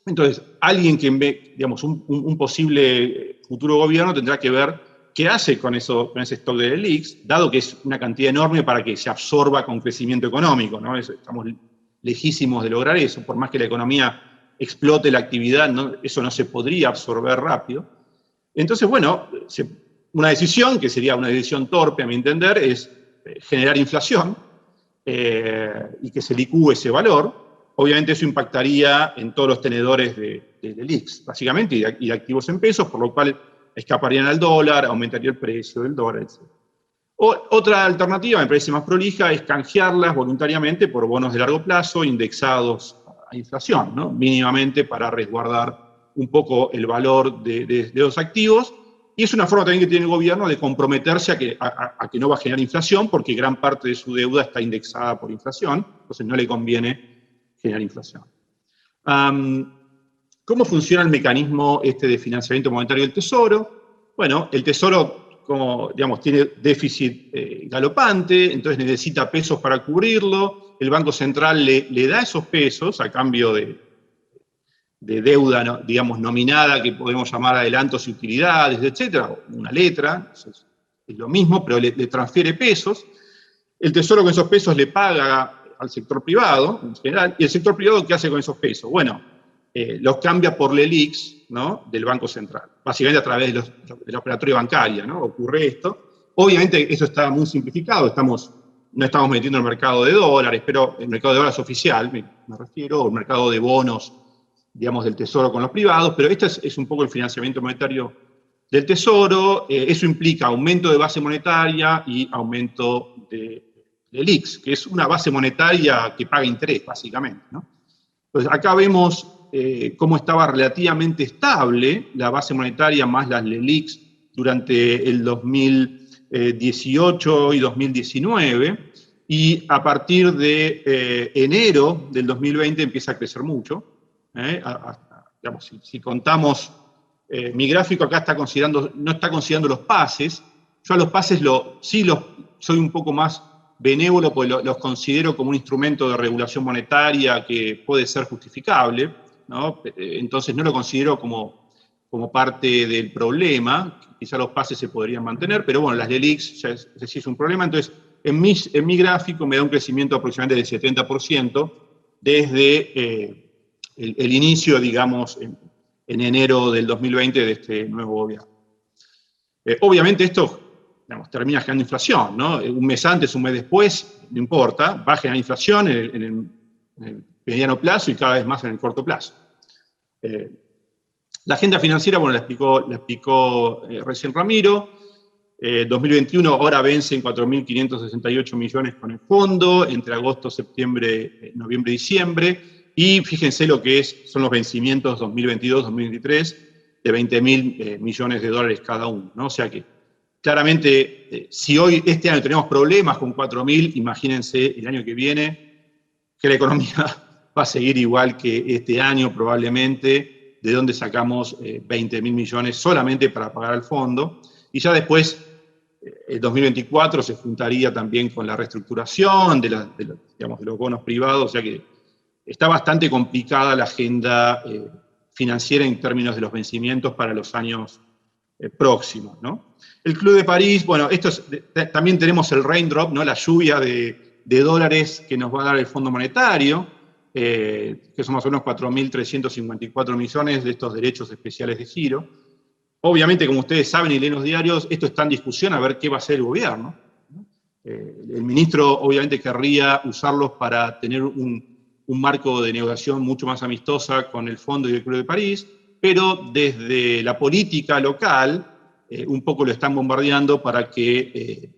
Entonces, alguien que ve, digamos, un posible futuro gobierno tendrá que ver qué hace con ese stock de LELIQs, dado que es una cantidad enorme para que se absorba con crecimiento económico, ¿no? Estamos lejísimos de lograr eso, por más que la economía explote la actividad, eso no se podría absorber rápido. Entonces, bueno, una decisión, que sería una decisión torpe a mi entender, es generar inflación y que se licúe ese valor. Obviamente eso impactaría en todos los tenedores de LELIQs, básicamente, y de activos en pesos, por lo cual escaparían al dólar, aumentaría el precio del dólar, etc. Otra alternativa, me parece más prolija, es canjearlas voluntariamente por bonos de largo plazo indexados a inflación, ¿no? Mínimamente para resguardar un poco el valor de los activos. Y es una forma también que tiene el gobierno de comprometerse a que no va a generar inflación, porque gran parte de su deuda está indexada por inflación, entonces no le conviene generar inflación. ¿Cómo funciona el mecanismo de financiamiento monetario del Tesoro? Bueno, el Tesoro, como digamos, tiene déficit galopante, entonces necesita pesos para cubrirlo. El Banco Central le da esos pesos a cambio de deuda, ¿no?, digamos, nominada, que podemos llamar adelantos y utilidades, etcétera, una letra, es lo mismo, pero le transfiere pesos. El Tesoro con esos pesos le paga al sector privado, en general, y el sector privado, ¿qué hace con esos pesos? Bueno, los cambia por LELIQs, ¿no?, del Banco Central, básicamente a través de la operatoria bancaria, ¿no? Ocurre esto. Obviamente eso está muy simplificado, no estamos metiendo el mercado de dólares, pero el mercado de dólares oficial, me refiero, o el mercado de bonos, digamos, del Tesoro con los privados, pero este es un poco el financiamiento monetario del Tesoro. Eso implica aumento de base monetaria y aumento de LELIQs, que es una base monetaria que paga interés, básicamente, ¿no? Entonces, acá vemos cómo estaba relativamente estable la base monetaria más las LELIQs durante el 2018 y 2019, y a partir de enero del 2020 empieza a crecer mucho. Digamos, si contamos, mi gráfico acá no está considerando los pases. Yo a los pases soy un poco más benévolo, porque los considero como un instrumento de regulación monetaria que puede ser justificable, ¿no? Entonces no lo considero como parte del problema. Quizá los pases se podrían mantener, pero bueno, las LELIQs sí es un problema. Entonces, en mi gráfico me da un crecimiento aproximadamente del 70% desde el inicio, digamos, en enero del 2020 de este nuevo gobierno. Obviamente esto, digamos, termina generando inflación, ¿no? Un mes antes, un mes después, no importa, va a generar inflación en el mediano plazo y cada vez más en el corto plazo. La agenda financiera, bueno, la explicó recién Ramiro. 2021 ahora vence en 4.568 millones con el fondo, entre agosto, septiembre, noviembre, diciembre. Y fíjense lo que son los vencimientos 2022-2023 de 20.000 millones de dólares cada uno, ¿no? O sea que, claramente, si este año tenemos problemas con 4.000, imagínense el año que viene, que la economía va a seguir igual que este año probablemente, de donde sacamos 20.000 millones solamente para pagar al fondo. Y ya después, el 2024 se juntaría también con la reestructuración de los bonos privados, o sea que está bastante complicada la agenda financiera en términos de los vencimientos para los años próximos, ¿no? El Club de París, bueno, también tenemos el raindrop, ¿no?, la lluvia de dólares que nos va a dar el Fondo Monetario, que son más o menos 4.354 millones de estos derechos especiales de giro. Obviamente, como ustedes saben y leen los diarios, esto está en discusión a ver qué va a hacer el gobierno. El ministro obviamente querría usarlos para tener un marco de negociación mucho más amistosa con el Fondo y el Club de París, pero desde la política local un poco lo están bombardeando para que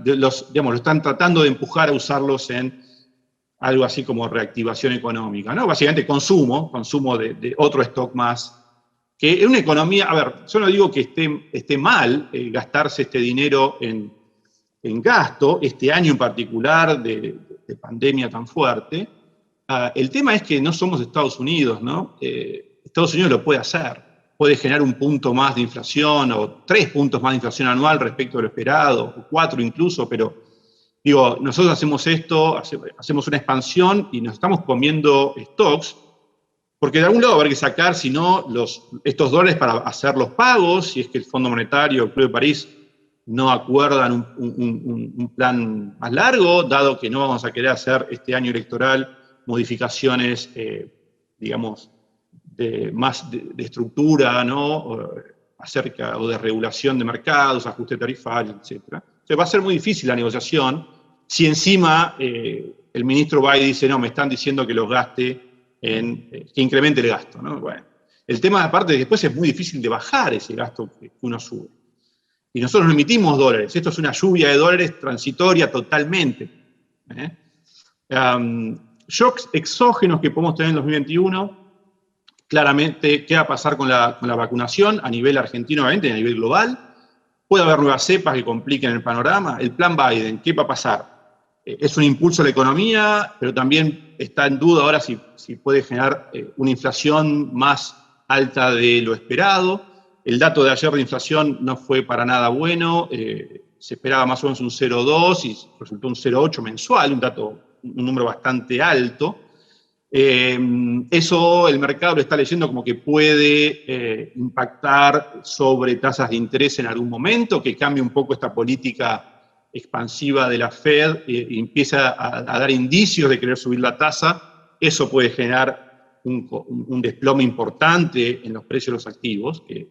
lo están tratando de empujar a usarlos en algo así como reactivación económica, ¿no? Básicamente consumo de otro stock más. Que en una economía, a ver, yo no digo que esté mal gastarse este dinero en gasto, este año en particular de pandemia tan fuerte. El tema es que no somos Estados Unidos, ¿no? Estados Unidos lo puede hacer, puede generar un punto más de inflación o 3 puntos más de inflación anual respecto a lo esperado, o 4 incluso, pero digo, nosotros hacemos esto, hacemos una expansión y nos estamos comiendo stocks, porque de algún lado va a haber que sacar, si no, estos dólares para hacer los pagos, si es que el Fondo Monetario, el Club de París, no acuerdan un plan más largo, dado que no vamos a querer hacer este año electoral modificaciones, digamos, más de estructura, ¿no? O de regulación de mercados, ajuste tarifario, etc. Entonces va a ser muy difícil la negociación si encima el ministro va y dice, no, me están diciendo que los gaste, que incremente el gasto, ¿no? Bueno, el tema aparte después es muy difícil de bajar ese gasto que uno sube. Y nosotros no emitimos dólares. Esto es una lluvia de dólares transitoria totalmente. Shocks exógenos que podemos tener en 2021, claramente, ¿qué va a pasar con la vacunación a nivel argentino, obviamente, y a nivel global? Puede haber nuevas cepas que compliquen el panorama. El plan Biden, ¿qué va a pasar? Es un impulso a la economía, pero también está en duda ahora si puede generar una inflación más alta de lo esperado. El dato de ayer de inflación no fue para nada bueno, se esperaba más o menos un 0,2 y resultó un 0,8 mensual, un número bastante alto. Eso el mercado lo está leyendo como que puede impactar sobre tasas de interés en algún momento, que cambie un poco esta política expansiva de la Fed y empieza a dar indicios de querer subir la tasa. Eso puede generar un desplome importante en los precios de los activos, que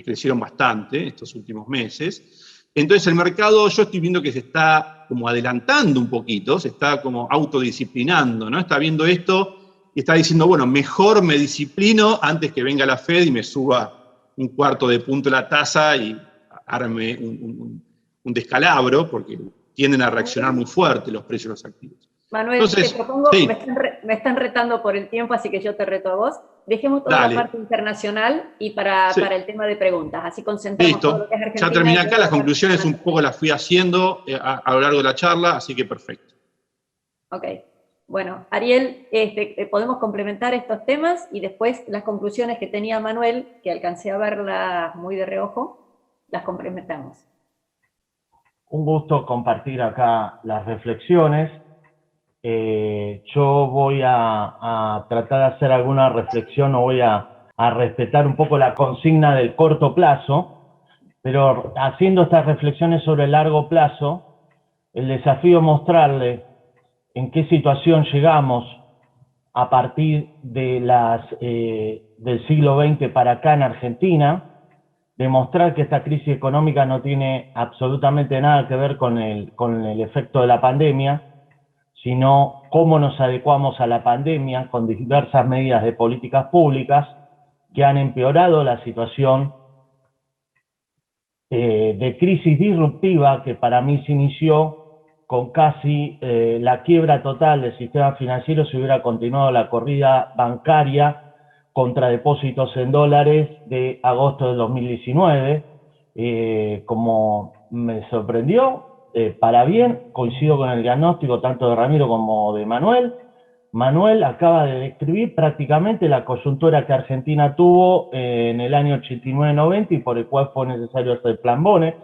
crecieron bastante estos últimos meses. Entonces el mercado, yo estoy viendo que se está como adelantando un poquito, se está como autodisciplinando, ¿no? Está viendo esto y está diciendo, bueno, mejor me disciplino antes que venga la Fed y me suba un cuarto de punto la tasa y arme un descalabro, porque tienden a reaccionar muy fuerte los precios de los activos. Manuel, entonces, te propongo, sí. me están retando por el tiempo, así que yo te reto a vos. Dejemos toda la parte internacional y para el tema de preguntas, así concentramos todo lo que es Argentina. Ya terminé acá, las conclusiones un poco las fui haciendo a lo largo de la charla, así que perfecto. Ok, bueno, Ariel, podemos complementar estos temas y después las conclusiones que tenía Manuel, que alcancé a verlas muy de reojo, las complementamos. Un gusto compartir acá las reflexiones. Yo voy a tratar de hacer alguna reflexión, o voy a respetar un poco la consigna del corto plazo, pero haciendo estas reflexiones sobre el largo plazo, el desafío es mostrarle en qué situación llegamos a partir de del siglo XX para acá en Argentina, demostrar que esta crisis económica no tiene absolutamente nada que ver con el efecto de la pandemia, sino cómo nos adecuamos a la pandemia con diversas medidas de políticas públicas que han empeorado la situación de crisis disruptiva que para mí se inició con casi la quiebra total del sistema financiero si hubiera continuado la corrida bancaria contra depósitos en dólares de agosto del 2019, como me sorprendió, para bien, coincido con el diagnóstico tanto de Ramiro como de Manuel. Manuel acaba de describir prácticamente la coyuntura que Argentina tuvo en el año 89-90 y por el cual fue necesario hacer el plan Bonex,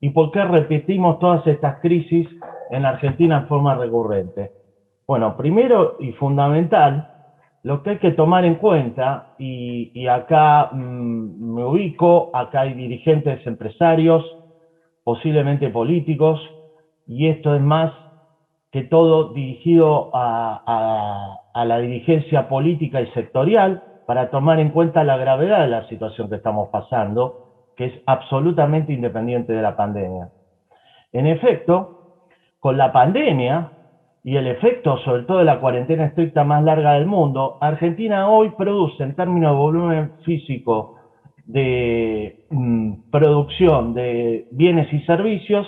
y por qué repetimos todas estas crisis en Argentina en forma recurrente. Bueno, primero y fundamental, lo que hay que tomar en cuenta, y acá me ubico, acá hay dirigentes empresarios, posiblemente políticos, y esto es más que todo dirigido a la dirigencia política y sectorial, para tomar en cuenta la gravedad de la situación que estamos pasando, que es absolutamente independiente de la pandemia. En efecto, con la pandemia y el efecto sobre todo de la cuarentena estricta más larga del mundo, Argentina hoy produce en términos de volumen físico de producción de bienes y servicios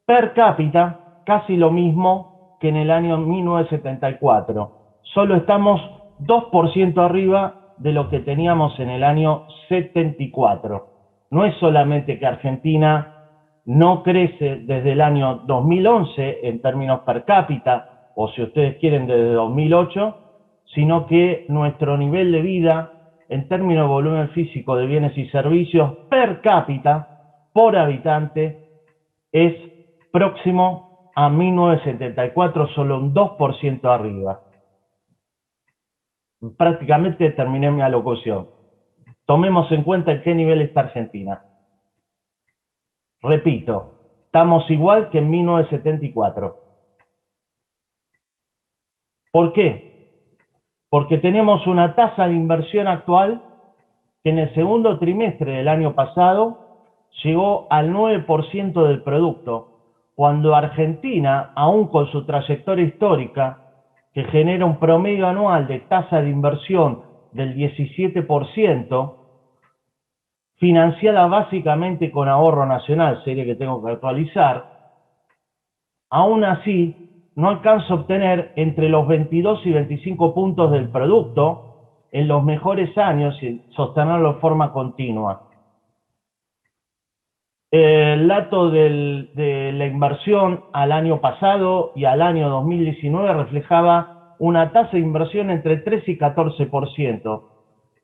per cápita casi lo mismo que en el año 1974. Solo estamos 2% arriba de lo que teníamos en el año 74. No es solamente que Argentina no crece desde el año 2011 en términos per cápita, o si ustedes quieren desde 2008, sino que nuestro nivel de vida en términos de volumen físico de bienes y servicios per cápita, por habitante, es próximo a 1974, solo un 2% arriba. Prácticamente terminé mi alocución. Tomemos en cuenta en qué nivel está Argentina. Repito, estamos igual que en 1974. ¿Por qué? Porque tenemos una tasa de inversión actual que en el segundo trimestre del año pasado llegó al 9% del producto, cuando Argentina, aún con su trayectoria histórica, que genera un promedio anual de tasa de inversión del 17%, financiada básicamente con ahorro nacional, serie que tengo que actualizar, aún así no alcanza a obtener entre los 22 y 25 puntos del producto en los mejores años y sostenerlo de forma continua. El dato de la inversión al año pasado y al año 2019 reflejaba una tasa de inversión entre 13 y 14%,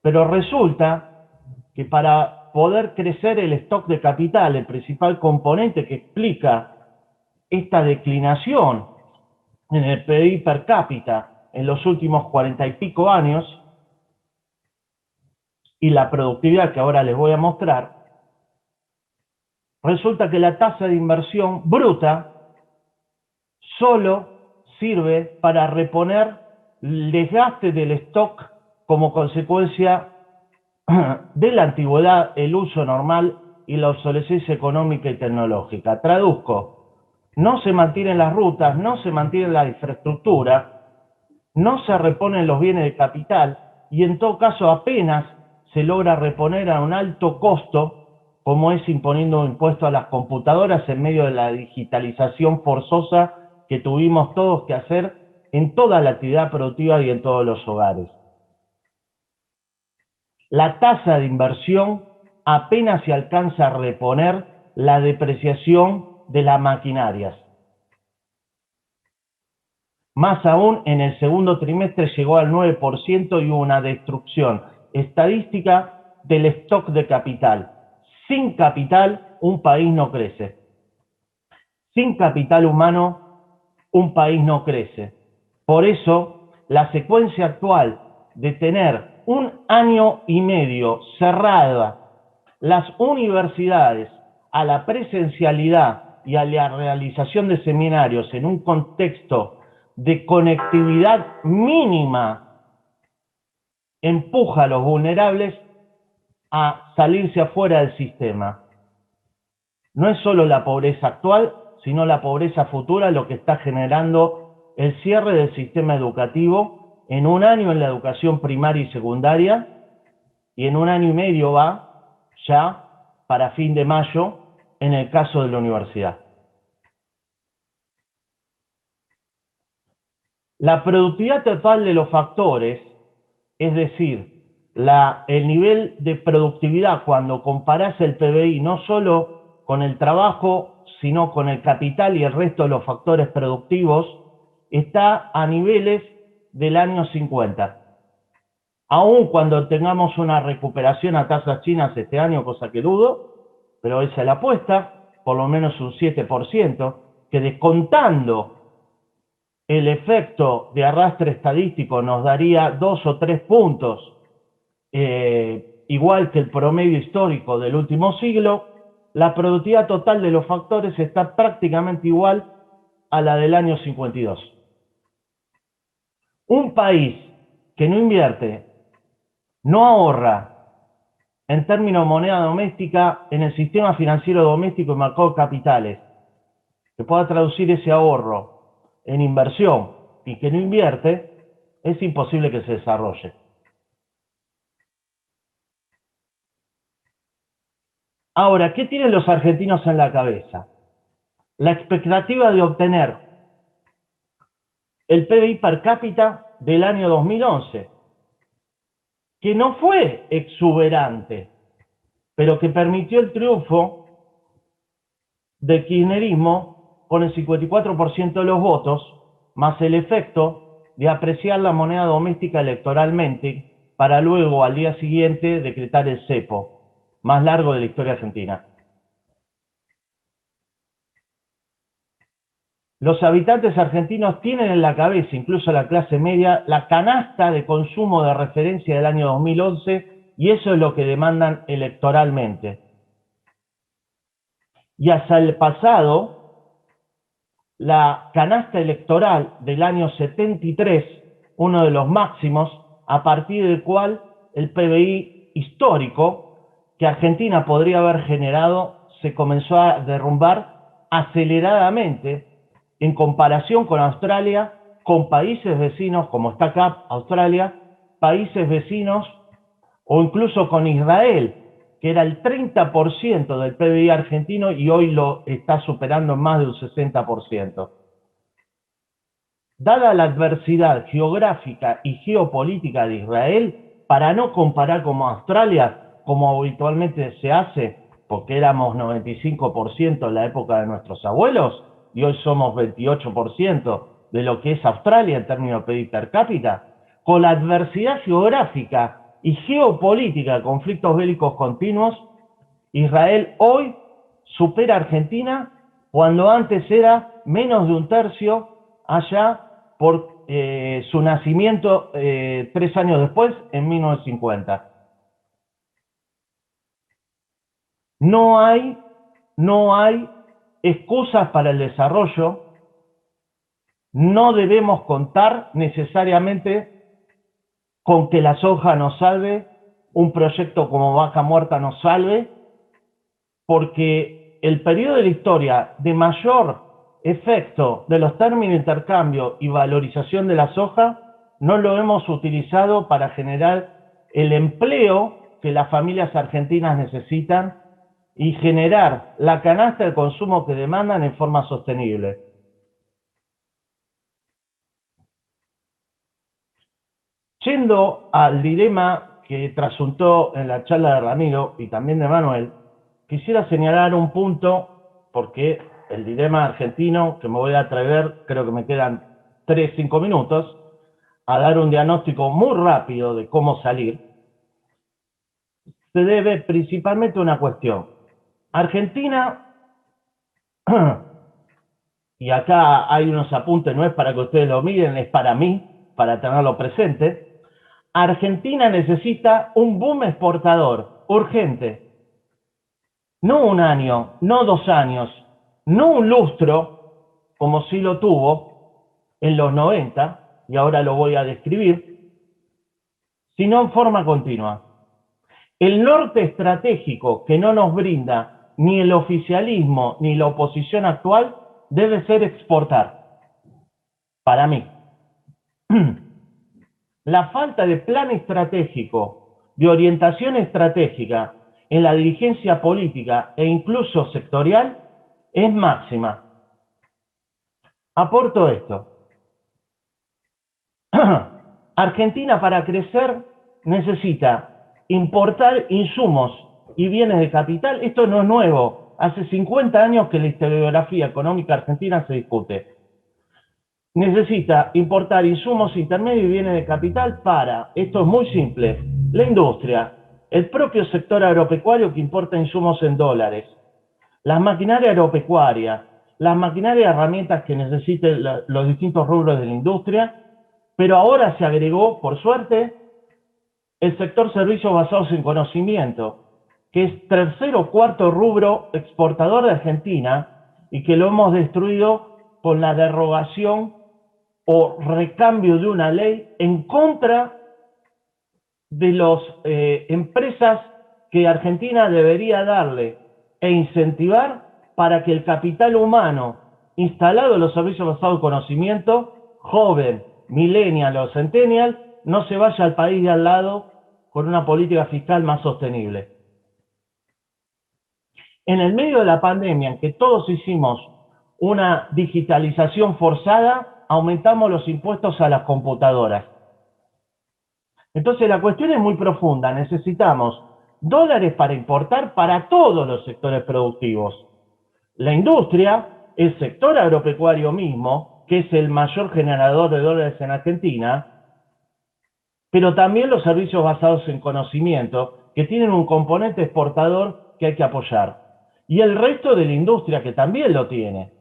pero resulta que para poder crecer el stock de capital, el principal componente que explica esta declinación en el PBI per cápita en los últimos 40 y pico años, y la productividad que ahora les voy a mostrar, resulta que la tasa de inversión bruta solo sirve para reponer el desgaste del stock como consecuencia de la antigüedad, el uso normal y la obsolescencia económica y tecnológica. Traduzco, no se mantienen las rutas, no se mantiene la infraestructura, no se reponen los bienes de capital y en todo caso apenas se logra reponer a un alto costo, como es imponiendo un impuesto a las computadoras en medio de la digitalización forzosa que tuvimos todos que hacer en toda la actividad productiva y en todos los hogares. La tasa de inversión apenas se alcanza a reponer la depreciación de las maquinarias. Más aún, en el segundo trimestre llegó al 9% y hubo una destrucción estadística del stock de capital. Sin capital, un país no crece. Sin capital humano, un país no crece. Por eso, la secuencia actual de tener un año y medio cerrada las universidades a la presencialidad y a la realización de seminarios en un contexto de conectividad mínima empuja a los vulnerables a salirse afuera del sistema. No es solo la pobreza actual, sino la pobreza futura lo que está generando el cierre del sistema educativo en un año en la educación primaria y secundaria y en un año y medio va ya para fin de mayo en el caso de la universidad. La productividad total de los factores, es decir, el nivel de productividad cuando comparás el PBI no solo con el trabajo, sino con el capital y el resto de los factores productivos, está a niveles del año 50. Aun cuando tengamos una recuperación a tasas chinas este año, cosa que dudo, pero esa es la apuesta, por lo menos un 7%, que descontando el efecto de arrastre estadístico nos daría 2 o 3 puntos, igual que el promedio histórico del último siglo, la productividad total de los factores está prácticamente igual a la del año 52. Un país que no invierte, no ahorra en términos de moneda doméstica en el sistema financiero doméstico y mercado de capitales, que pueda traducir ese ahorro en inversión y que no invierte, es imposible que se desarrolle. Ahora, ¿qué tienen los argentinos en la cabeza? La expectativa de obtener el PBI per cápita del año 2011, que no fue exuberante, pero que permitió el triunfo del kirchnerismo con el 54% de los votos, más el efecto de apreciar la moneda doméstica electoralmente para luego, al día siguiente, decretar el cepo, más largo de la historia argentina. Los habitantes argentinos tienen en la cabeza, incluso la clase media, la canasta de consumo de referencia del año 2011 y eso es lo que demandan electoralmente. Y hasta el pasado, la canasta electoral del año 73, uno de los máximos, a partir del cual el PBI histórico que Argentina podría haber generado se comenzó a derrumbar aceleradamente en comparación con Australia, con países vecinos, como está acá Australia, países vecinos, o incluso con Israel, que era el 30% del PBI argentino y hoy lo está superando en más de un 60%. Dada la adversidad geográfica y geopolítica de Israel, para no comparar como Australia, como habitualmente se hace, porque éramos 95% en la época de nuestros abuelos, y hoy somos 28% de lo que es Australia en términos de PIB per cápita, con la adversidad geográfica y geopolítica de conflictos bélicos continuos, Israel hoy supera a Argentina cuando antes era menos de un tercio allá por su nacimiento 3 años después, en 1950. No hay excusas para el desarrollo. No debemos contar necesariamente con que la soja nos salve, un proyecto como Vaca Muerta nos salve, porque el periodo de la historia de mayor efecto de los términos de intercambio y valorización de la soja no lo hemos utilizado para generar el empleo que las familias argentinas necesitan y generar la canasta de consumo que demandan en forma sostenible. Yendo al dilema que trasuntó en la charla de Ramiro y también de Manuel, quisiera señalar un punto, porque el dilema argentino, que me voy a atrever, creo que me quedan 3-5 minutos, a dar un diagnóstico muy rápido de cómo salir, se debe principalmente a una cuestión. Argentina, y acá hay unos apuntes, no es para que ustedes lo miren, es para mí, para tenerlo presente. Argentina necesita un boom exportador urgente. No un año, no 2 años, no un lustro, como sí lo tuvo en los 90, y ahora lo voy a describir, sino en forma continua. El norte estratégico que no nos brinda ni el oficialismo ni la oposición actual debe ser exportar. Para mí. La falta de plan estratégico, de orientación estratégica en la dirigencia política e incluso sectorial es máxima. Aporto esto. Argentina, para crecer, necesita importar insumos y bienes de capital. Esto no es nuevo. Hace 50 años que la historiografía económica argentina se discute. Necesita importar insumos intermedios y bienes de capital para, esto es muy simple, la industria, el propio sector agropecuario que importa insumos en dólares, las maquinarias agropecuarias, las maquinarias y herramientas que necesiten los distintos rubros de la industria, pero ahora se agregó, por suerte, el sector servicios basados en conocimiento, que es tercer o cuarto rubro exportador de Argentina y que lo hemos destruido con la derogación o recambio de una ley en contra de las empresas que Argentina debería darle e incentivar para que el capital humano instalado en los servicios basados en conocimiento, joven, millennial o centennial, no se vaya al país de al lado con una política fiscal más sostenible. En el medio de la pandemia, en que todos hicimos una digitalización forzada, aumentamos los impuestos a las computadoras. Entonces la cuestión es muy profunda. Necesitamos dólares para importar para todos los sectores productivos. La industria, el sector agropecuario mismo, que es el mayor generador de dólares en Argentina, pero también los servicios basados en conocimiento, que tienen un componente exportador que hay que apoyar. Y el resto de la industria, que también lo tiene.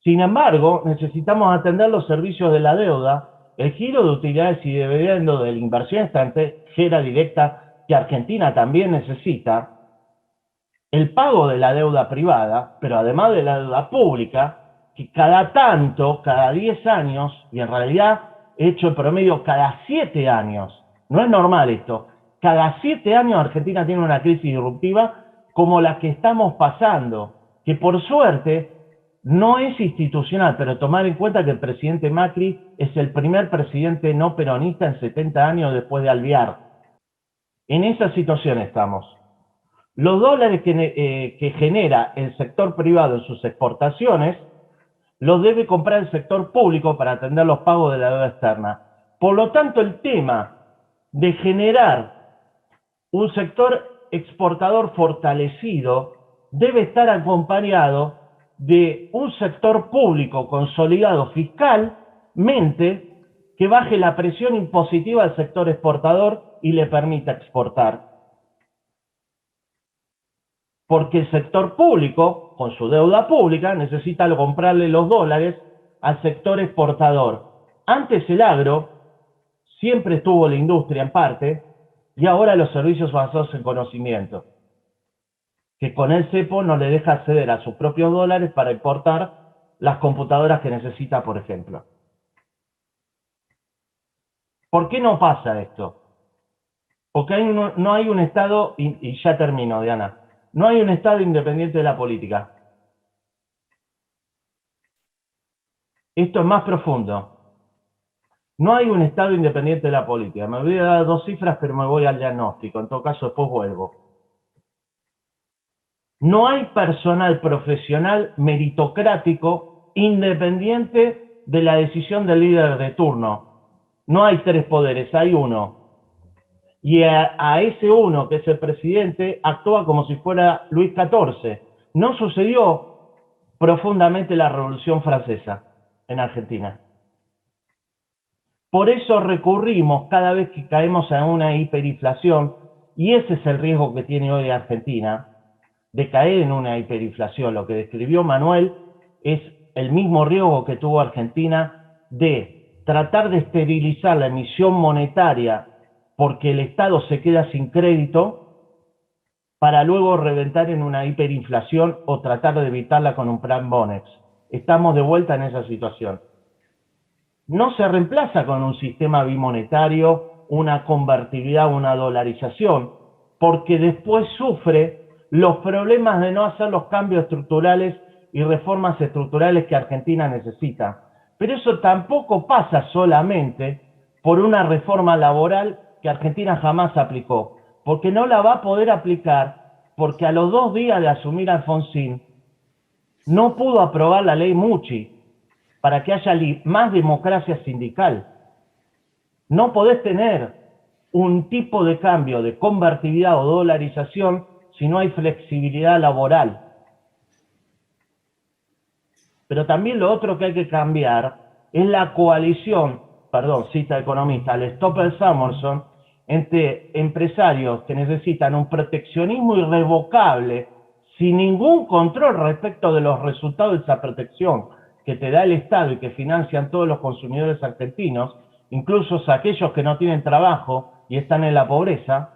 Sin embargo, necesitamos atender los servicios de la deuda, el giro de utilidades y dividendos de la inversión extranjera directa que Argentina también necesita, el pago de la deuda privada, pero además de la deuda pública, que cada tanto, cada 10 años, y en realidad hecho en promedio cada 7 años, no es normal esto, cada 7 años Argentina tiene una crisis disruptiva como la que estamos pasando, que por suerte no es institucional, pero tomar en cuenta que el presidente Macri es el primer presidente no peronista en 70 años después de Alvear. En esa situación estamos. Los dólares que genera el sector privado en sus exportaciones los debe comprar el sector público para atender los pagos de la deuda externa. Por lo tanto, el tema de generar un sector exportador fortalecido debe estar acompañado de un sector público consolidado fiscalmente que baje la presión impositiva al sector exportador y le permita exportar. Porque el sector público, con su deuda pública, necesita comprarle los dólares al sector exportador. Antes el agro siempre estuvo la industria en parte, y ahora los servicios basados en conocimiento, que con el cepo no le deja acceder a sus propios dólares para importar las computadoras que necesita, por ejemplo. ¿Por qué no pasa esto? Porque no hay un Estado, y ya termino, Diana, no hay un Estado independiente de la política. Esto es más profundo. No hay un Estado independiente de la política. Me voy a dar 2 cifras, pero me voy al diagnóstico. En todo caso, después vuelvo. No hay personal profesional meritocrático independiente de la decisión del líder de turno. No hay 3 poderes, hay uno. Y a ese uno, que es el presidente, actúa como si fuera Luis XIV. No sucedió profundamente la Revolución Francesa en Argentina. Por eso recurrimos cada vez que caemos en una hiperinflación, y ese es el riesgo que tiene hoy Argentina, de caer en una hiperinflación. Lo que describió Manuel es el mismo riesgo que tuvo Argentina de tratar de esterilizar la emisión monetaria porque el Estado se queda sin crédito, para luego reventar en una hiperinflación o tratar de evitarla con un plan Bonex. Estamos de vuelta en esa situación. No se reemplaza con un sistema bimonetario, una convertibilidad, una dolarización, porque después sufre los problemas de no hacer los cambios estructurales y reformas estructurales que Argentina necesita. Pero eso tampoco pasa solamente por una reforma laboral que Argentina jamás aplicó, porque no la va a poder aplicar, porque a los 2 días de asumir Alfonsín no pudo aprobar la ley Mucci para que haya más democracia sindical. No podés tener un tipo de cambio de convertibilidad o dolarización si no hay flexibilidad laboral. Pero también lo otro que hay que cambiar es la coalición, cita economista, al Stoppel-Samuelson, entre empresarios que necesitan un proteccionismo irrevocable, sin ningún control respecto de los resultados de esa protección que te da el Estado y que financian todos los consumidores argentinos, incluso aquellos que no tienen trabajo y están en la pobreza,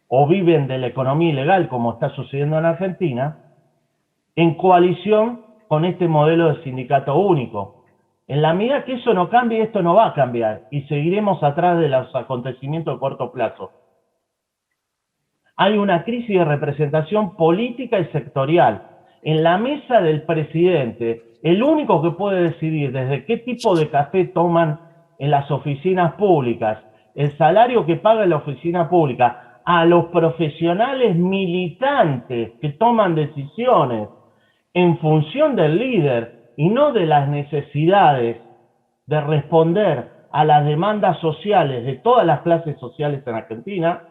o viven de la economía ilegal, como está sucediendo en Argentina, en coalición con este modelo de sindicato único. En la medida que eso no cambie, esto no va a cambiar, y seguiremos atrás de los acontecimientos de corto plazo. Hay una crisis de representación política y sectorial. En la mesa del presidente, el único que puede decidir desde qué tipo de café toman en las oficinas públicas, el salario que paga la oficina pública, a los profesionales militantes que toman decisiones en función del líder y no de las necesidades de responder a las demandas sociales de todas las clases sociales en Argentina,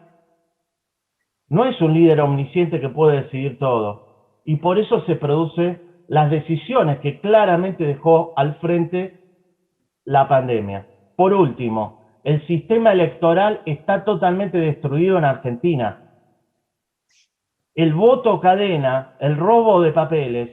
no es un líder omnisciente que puede decidir todo. Y por eso se producen las decisiones que claramente dejó al frente la pandemia. Por último, el sistema electoral está totalmente destruido en Argentina. El voto cadena, el robo de papeles,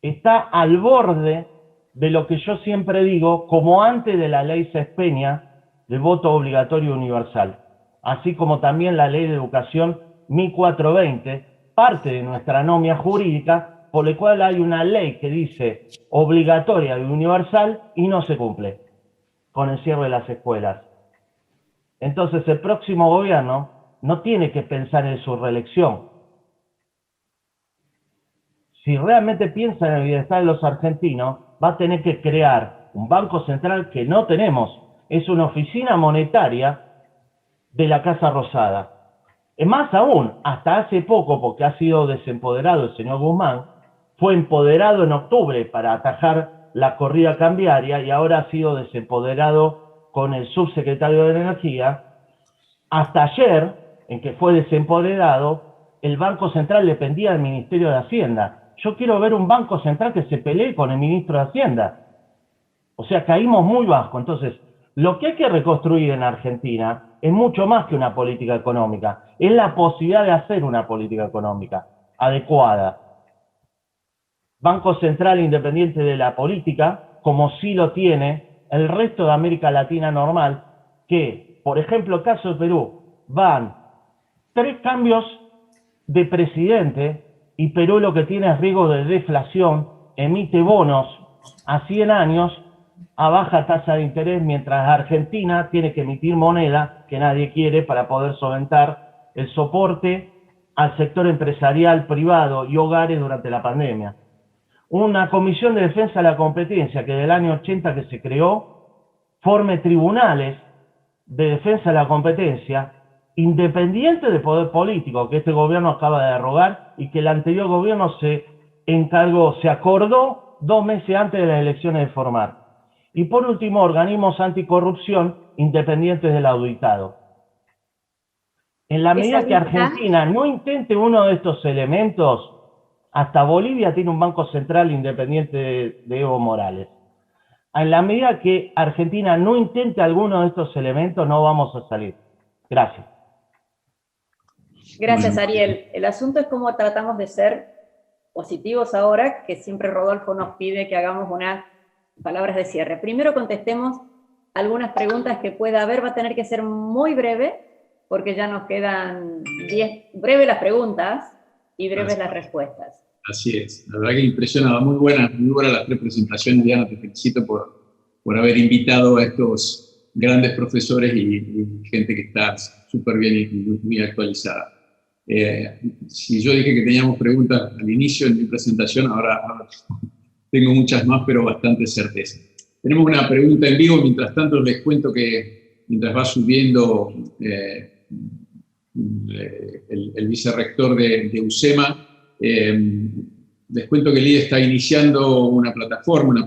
está al borde de lo que yo siempre digo, como antes de la ley Cespeña, del voto obligatorio universal, así como también la ley de educación 1420, parte de nuestra anomia jurídica, por la cual hay una ley que dice obligatoria y universal y no se cumple con el cierre de las escuelas. Entonces el próximo gobierno no tiene que pensar en su reelección. Si realmente piensa en el bienestar de los argentinos, va a tener que crear un banco central que no tenemos. Es una oficina monetaria de la Casa Rosada. Más aún, hasta hace poco, porque ha sido desempoderado el señor Guzmán, fue empoderado en octubre para atajar la corrida cambiaria y ahora ha sido desempoderado con el subsecretario de Energía. Hasta ayer, en que fue desempoderado, el Banco Central dependía del Ministerio de Hacienda. Yo quiero ver un Banco Central que se pelee con el ministro de Hacienda. O sea, caímos muy bajo. Entonces, lo que hay que reconstruir en Argentina es mucho más que una política económica. Es la posibilidad de hacer una política económica adecuada. Banco Central independiente de la política, como sí lo tiene el resto de América Latina normal, que, por ejemplo, el caso de Perú, van 3 cambios de presidente y Perú lo que tiene es riesgo de deflación, emite bonos a 100 años a baja tasa de interés, mientras Argentina tiene que emitir moneda que nadie quiere para poder solventar el soporte al sector empresarial, privado y hogares durante la pandemia. Una comisión de defensa de la competencia que del año 80 que se creó, forme tribunales de defensa de la competencia independiente del poder político que este gobierno acaba de derrogar y que el anterior gobierno se acordó 2 meses antes de las elecciones de formar. Y por último, organismos anticorrupción independientes del auditado. En la medida que Argentina no intente uno de estos elementos, hasta Bolivia tiene un banco central independiente de Evo Morales. En la medida que Argentina no intente alguno de estos elementos, no vamos a salir. Gracias. Gracias, Ariel. El asunto es cómo tratamos de ser positivos ahora, que siempre Rodolfo nos pide que hagamos unas palabras de cierre. Primero contestemos algunas preguntas que pueda haber. Va a tener que ser muy breve, porque ya nos quedan 10, breves las preguntas y breves las respuestas. Así es, la verdad que impresionaba, muy buena las 3 presentaciones, Diana, te felicito por haber invitado a estos grandes profesores y gente que está súper bien y muy actualizada. Si yo dije que teníamos preguntas al inicio de mi presentación, ahora tengo muchas más, pero bastante certeza. Tenemos una pregunta en vivo, mientras tanto les cuento que mientras va subiendo el vicerrector de UCEMA, les cuento que el IDE está iniciando una plataforma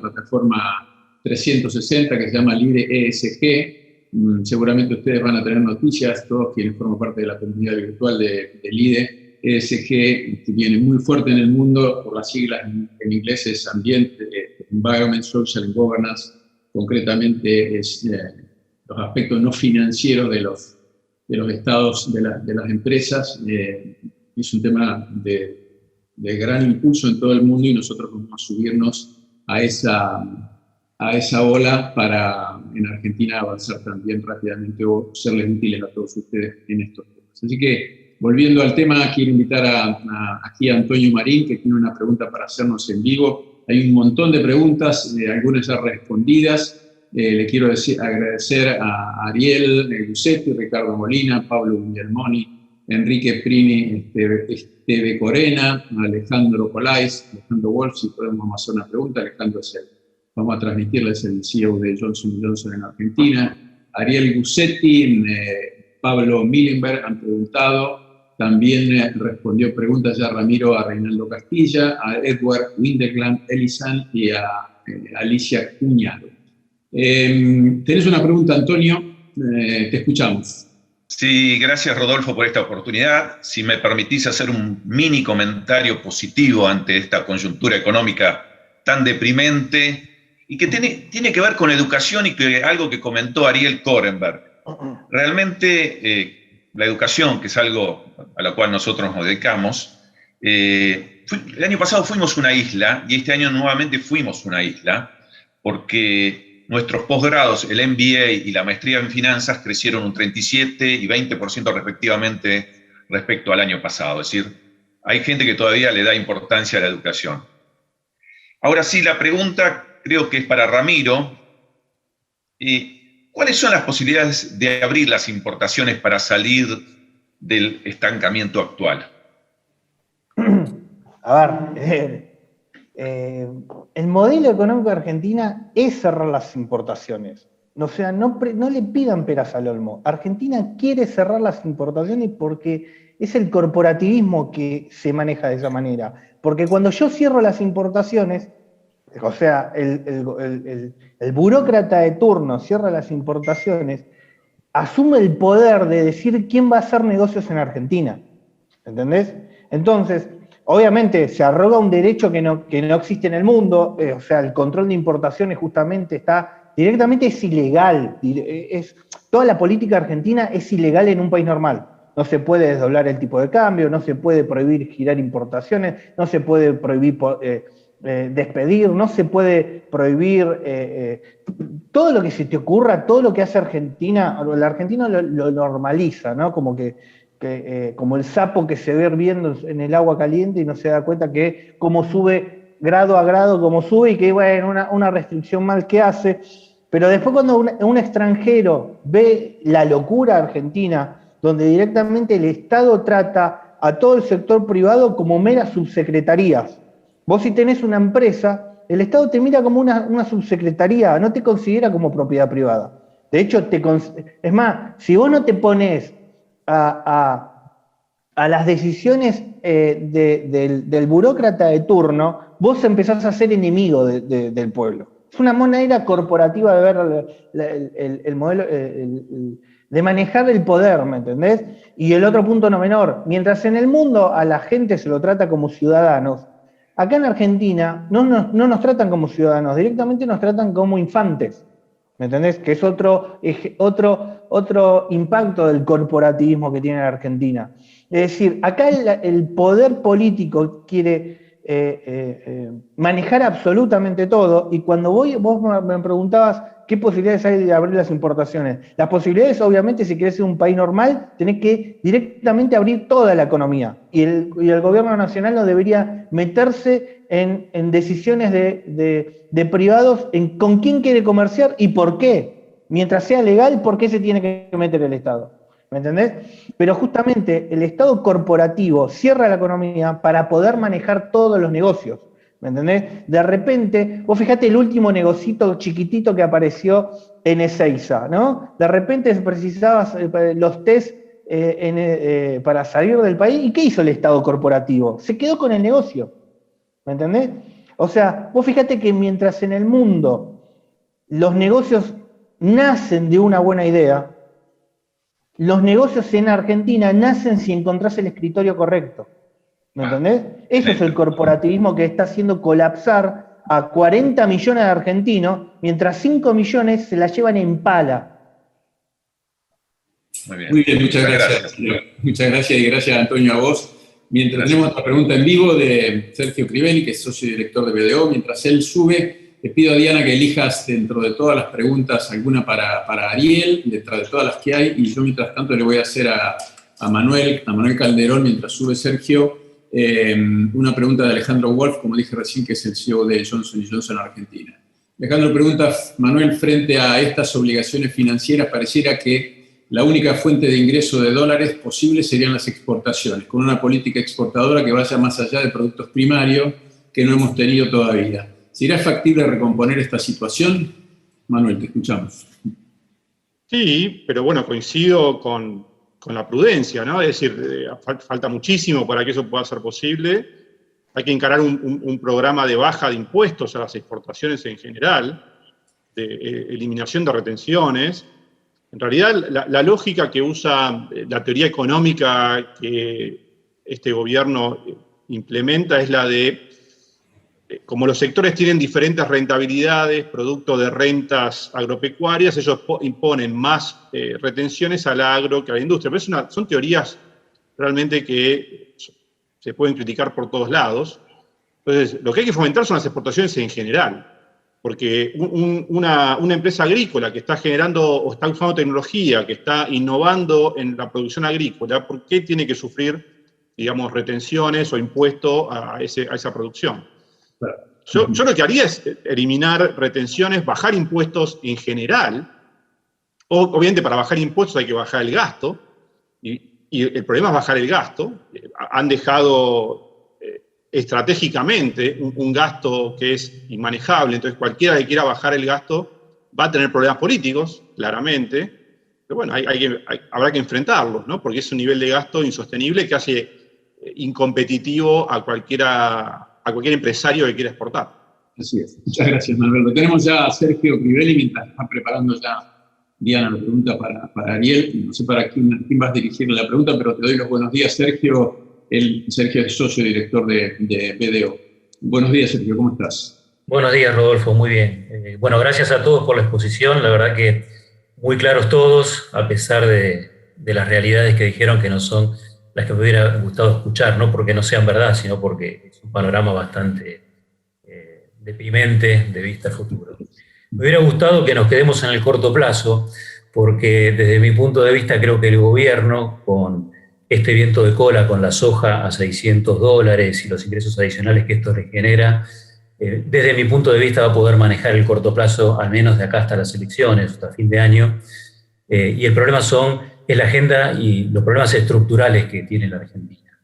360 que se llama LIDE ESG. Seguramente ustedes van a tener noticias, todos quienes forman parte de la comunidad virtual del IDE. ESG que viene muy fuerte en el mundo, por las siglas en inglés es Ambiente, Environment, Social and Governance. Concretamente es los aspectos no financieros de los estados de las empresas. Es un tema de gran impulso en todo el mundo y nosotros vamos a subirnos a esa ola para en Argentina avanzar también rápidamente o serles útiles a todos ustedes en estos temas. Así que, volviendo al tema, quiero invitar aquí a Antonio Marín, que tiene una pregunta para hacernos en vivo. Hay un montón de preguntas, algunas ya respondidas. Le quiero agradecer a Ariel Guzzetti, Ricardo Molina, Pablo Guglielmoni, Enrique Prini, Esteve Corena, Alejandro Colais, Alejandro Wolf, si podemos hacer una pregunta. Alejandro vamos a transmitirles el CEO de Johnson & Johnson en Argentina. Ariel Guzzetti, Pablo Millenberg han preguntado. También respondió preguntas ya Ramiro a Reinaldo Castilla, a Edward Windegland, Elisan y a Alicia Cuñado. ¿Tenés una pregunta, Antonio? Te escuchamos. Sí, gracias Rodolfo por esta oportunidad. Si me permitís hacer un mini comentario positivo ante esta coyuntura económica tan deprimente y que tiene que ver con educación y algo que comentó Ariel Korenberg. Realmente la educación, que es algo a lo cual nosotros nos dedicamos, el año pasado fuimos una isla y este año nuevamente fuimos una isla porque nuestros posgrados, el MBA y la maestría en finanzas, crecieron un 37 y 20% respectivamente respecto al año pasado. Es decir, hay gente que todavía le da importancia a la educación. Ahora sí, la pregunta creo que es para Ramiro. ¿Cuáles son las posibilidades de abrir las importaciones para salir del estancamiento actual? A ver, el modelo económico de Argentina es cerrar las importaciones. O sea, no le pidan peras al olmo. Argentina quiere cerrar las importaciones porque es el corporativismo que se maneja de esa manera. Porque cuando yo cierro las importaciones, o sea, el burócrata de turno cierra las importaciones, asume el poder de decir quién va a hacer negocios en Argentina. ¿Entendés? Entonces, obviamente se arroga un derecho que no existe en el mundo, o sea, el control de importaciones justamente directamente es ilegal. Toda la política argentina es ilegal en un país normal. No se puede desdoblar el tipo de cambio, no se puede prohibir girar importaciones, no se puede prohibir despedir, no se puede prohibir todo lo que se te ocurra, todo lo que hace Argentina. El argentino lo normaliza, ¿no? Como como el sapo que se ve hirviendo en el agua caliente y no se da cuenta que cómo sube grado a grado, como sube, y que bueno, una restricción mal que hace. Pero después cuando un extranjero ve la locura argentina, donde directamente el Estado trata a todo el sector privado como meras subsecretarías. Vos si tenés una empresa, el Estado te mira como una subsecretaría, no te considera como propiedad privada. De hecho, es más, si vos no te pones a las decisiones del burócrata de turno, vos empezás a ser enemigo del pueblo. Es una manera corporativa de ver el modelo, de manejar el poder, ¿me entendés? Y el otro punto no menor, mientras en el mundo a la gente se lo trata como ciudadanos, acá en Argentina no nos tratan como ciudadanos, directamente nos tratan como infantes. ¿Me entendés? Que es otro impacto del corporativismo que tiene la Argentina. Es decir, acá el poder político quiere manejar absolutamente todo, y cuando vos me preguntabas qué posibilidades hay de abrir las importaciones. Las posibilidades, obviamente, si querés ser un país normal, tenés que directamente abrir toda la economía. Y el gobierno nacional no debería meterse en decisiones de privados, en con quién quiere comerciar y por qué. Mientras sea legal, ¿por qué se tiene que meter el Estado? ¿Me entendés? Pero justamente el Estado corporativo cierra la economía para poder manejar todos los negocios. ¿Me entendés? De repente, vos fijate el último negocito chiquitito que apareció en Ezeiza, ¿no? De repente precisabas los test para salir del país. ¿Y qué hizo el Estado corporativo? Se quedó con el negocio. ¿Me entendés? O sea, vos fíjate que mientras en el mundo los negocios nacen de una buena idea, los negocios en Argentina nacen si encontrás el escritorio correcto. ¿Me entendés? Eso es el corporativismo que está haciendo colapsar a 40 millones de argentinos, mientras 5 millones se la llevan en pala. Muy bien, muchas gracias. Muchas gracias, y gracias, Antonio, a vos. Mientras tenemos otra pregunta en vivo de Sergio Crivelli, que es socio y director de BDO, mientras él sube, te pido a Diana que elijas dentro de todas las preguntas alguna para Ariel, detrás de todas las que hay, y yo mientras tanto le voy a hacer a Manuel Calderón, mientras sube Sergio, una pregunta de Alejandro Wolf, como dije recién, que es el CEO de Johnson & Johnson Argentina. Alejandro pregunta, Manuel, frente a estas obligaciones financieras, pareciera que la única fuente de ingreso de dólares posible serían las exportaciones, con una política exportadora que vaya más allá de productos primarios que no hemos tenido todavía. ¿Será factible recomponer esta situación? Manuel, te escuchamos. Sí, pero bueno, coincido con la prudencia, ¿no? Es decir, falta muchísimo para que eso pueda ser posible. Hay que encarar un programa de baja de impuestos a las exportaciones en general, de eliminación de retenciones. En realidad, la lógica que usa la teoría económica que este gobierno implementa es la de, como los sectores tienen diferentes rentabilidades, producto de rentas agropecuarias, ellos imponen más retenciones al agro que a la industria. Pero son teorías realmente que se pueden criticar por todos lados. Entonces, lo que hay que fomentar son las exportaciones en general. Porque una empresa agrícola que está generando o está usando tecnología, que está innovando en la producción agrícola, ¿por qué tiene que sufrir, digamos, retenciones o impuestos a esa producción? Yo lo que haría es eliminar retenciones, bajar impuestos en general. Obviamente para bajar impuestos hay que bajar el gasto, y el problema es bajar el gasto. Han dejado estratégicamente un gasto que es inmanejable, entonces cualquiera que quiera bajar el gasto va a tener problemas políticos, claramente, pero bueno, habrá que enfrentarlos, ¿no? Porque es un nivel de gasto insostenible que hace incompetitivo a cualquier empresario que quiera exportar. Así es. Muchas gracias, Manuel. Tenemos ya a Sergio Crivelli mientras está preparando ya Diana la pregunta para Ariel. No sé para quién vas a dirigir la pregunta, pero te doy los buenos días, Sergio. Sergio es socio director de BDO. Buenos días, Sergio, ¿cómo estás? Buenos días, Rodolfo, muy bien. Bueno, gracias a todos por la exposición, la verdad que muy claros todos, a pesar de las realidades que dijeron que no son las que me hubiera gustado escuchar, no porque no sean verdad, sino porque es un panorama bastante deprimente de vista al futuro. Me hubiera gustado que nos quedemos en el corto plazo, porque desde mi punto de vista creo que el gobierno, con este viento de cola, con la soja a $600 y los ingresos adicionales que esto le genera, desde mi punto de vista va a poder manejar el corto plazo, al menos de acá hasta las elecciones, hasta fin de año. Y el problema es la agenda y los problemas estructurales que tiene la Argentina.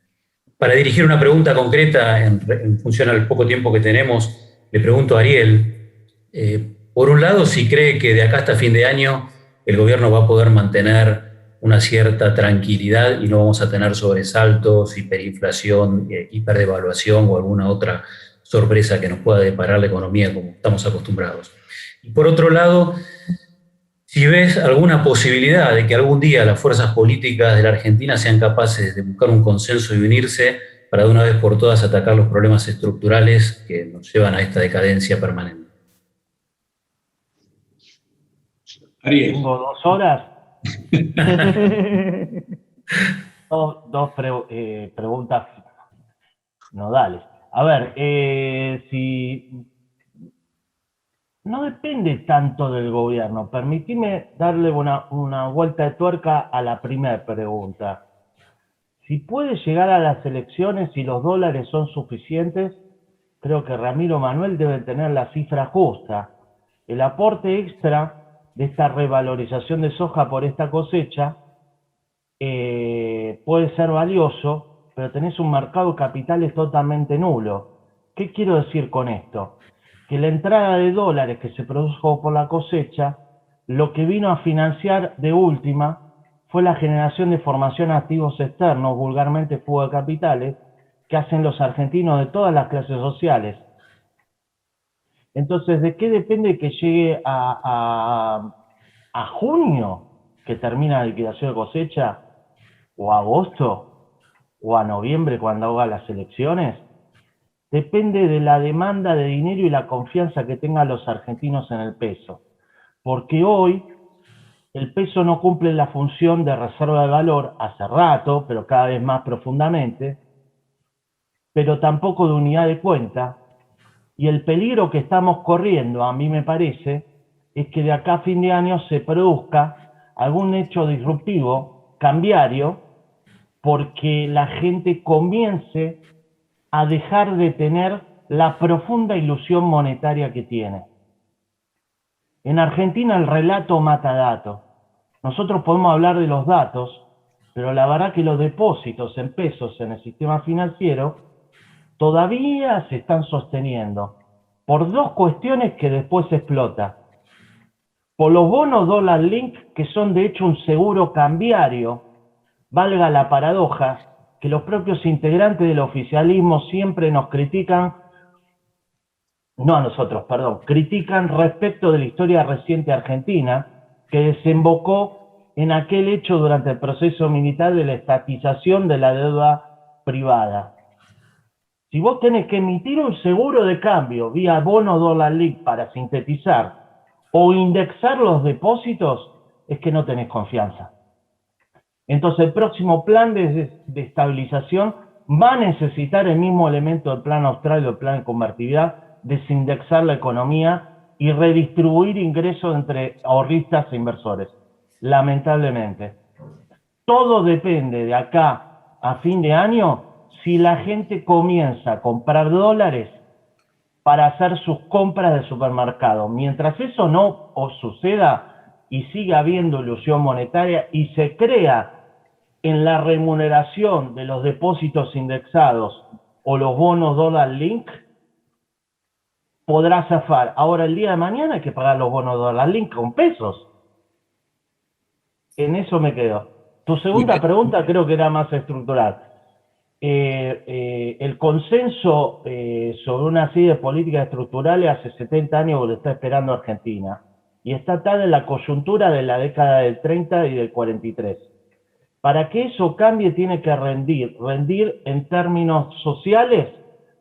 Para dirigir una pregunta concreta en función al poco tiempo que tenemos, le pregunto a Ariel, por un lado, si cree que de acá hasta fin de año el gobierno va a poder mantener una cierta tranquilidad y no vamos a tener sobresaltos, hiperinflación, hiperdevaluación o alguna otra sorpresa que nos pueda deparar la economía como estamos acostumbrados. Y por otro lado, si ves alguna posibilidad de que algún día las fuerzas políticas de la Argentina sean capaces de buscar un consenso y unirse para de una vez por todas atacar los problemas estructurales que nos llevan a esta decadencia permanente. Ariel. Tengo 2 horas. dos preguntas nodales. A ver, si no depende tanto del gobierno, permitime darle una vuelta de tuerca a la primera pregunta. Si puede llegar a las elecciones y los dólares son suficientes, creo que Ramiro Manuel debe tener la cifra justa. El aporte extra de esta revalorización de soja por esta cosecha puede ser valioso, pero tenés un mercado de capitales totalmente nulo. ¿Qué quiero decir con esto? Que la entrada de dólares que se produjo por la cosecha, lo que vino a financiar de última fue la generación de formación de activos externos, vulgarmente fuga de capitales, que hacen los argentinos de todas las clases sociales. Entonces, ¿de qué depende que llegue a junio, que termina la liquidación de cosecha, o a agosto, o a noviembre cuando haga las elecciones? Depende de la demanda de dinero y la confianza que tengan los argentinos en el peso. Porque hoy el peso no cumple la función de reserva de valor hace rato, pero cada vez más profundamente, pero tampoco de unidad de cuenta. Y el peligro que estamos corriendo, a mí me parece, es que de acá a fin de año se produzca algún hecho disruptivo, cambiario, porque la gente comience a dejar de tener la profunda ilusión monetaria que tiene. En Argentina el relato mata datos. Nosotros podemos hablar de los datos, pero la verdad que los depósitos en pesos en el sistema financiero todavía se están sosteniendo por 2 cuestiones que después explota. Por los bonos dólar link, que son de hecho un seguro cambiario, valga la paradoja, que los propios integrantes del oficialismo siempre nos critican, no a nosotros, perdón, critican respecto de la historia reciente argentina, que desembocó en aquel hecho durante el proceso militar de la estatización de la deuda privada. Si vos tenés que emitir un seguro de cambio vía bono dólar link para sintetizar o indexar los depósitos, es que no tenés confianza. Entonces el próximo plan de estabilización va a necesitar el mismo elemento del plan austral o el plan de convertibilidad, desindexar la economía y redistribuir ingresos entre ahorristas e inversores. Lamentablemente. Todo depende de acá a fin de año si la gente comienza a comprar dólares para hacer sus compras de supermercado. Mientras eso no suceda y siga habiendo ilusión monetaria y se crea en la remuneración de los depósitos indexados o los bonos dólar link, podrá zafar. Ahora, el día de mañana hay que pagar los bonos DólarLink con pesos. En eso me quedo. Tu segunda pregunta creo que era más estructural. El consenso sobre una serie de políticas estructurales hace 70 años que lo está esperando Argentina. Y está tal en la coyuntura de la década del 30 y del 43. Para que eso cambie tiene que rendir en términos sociales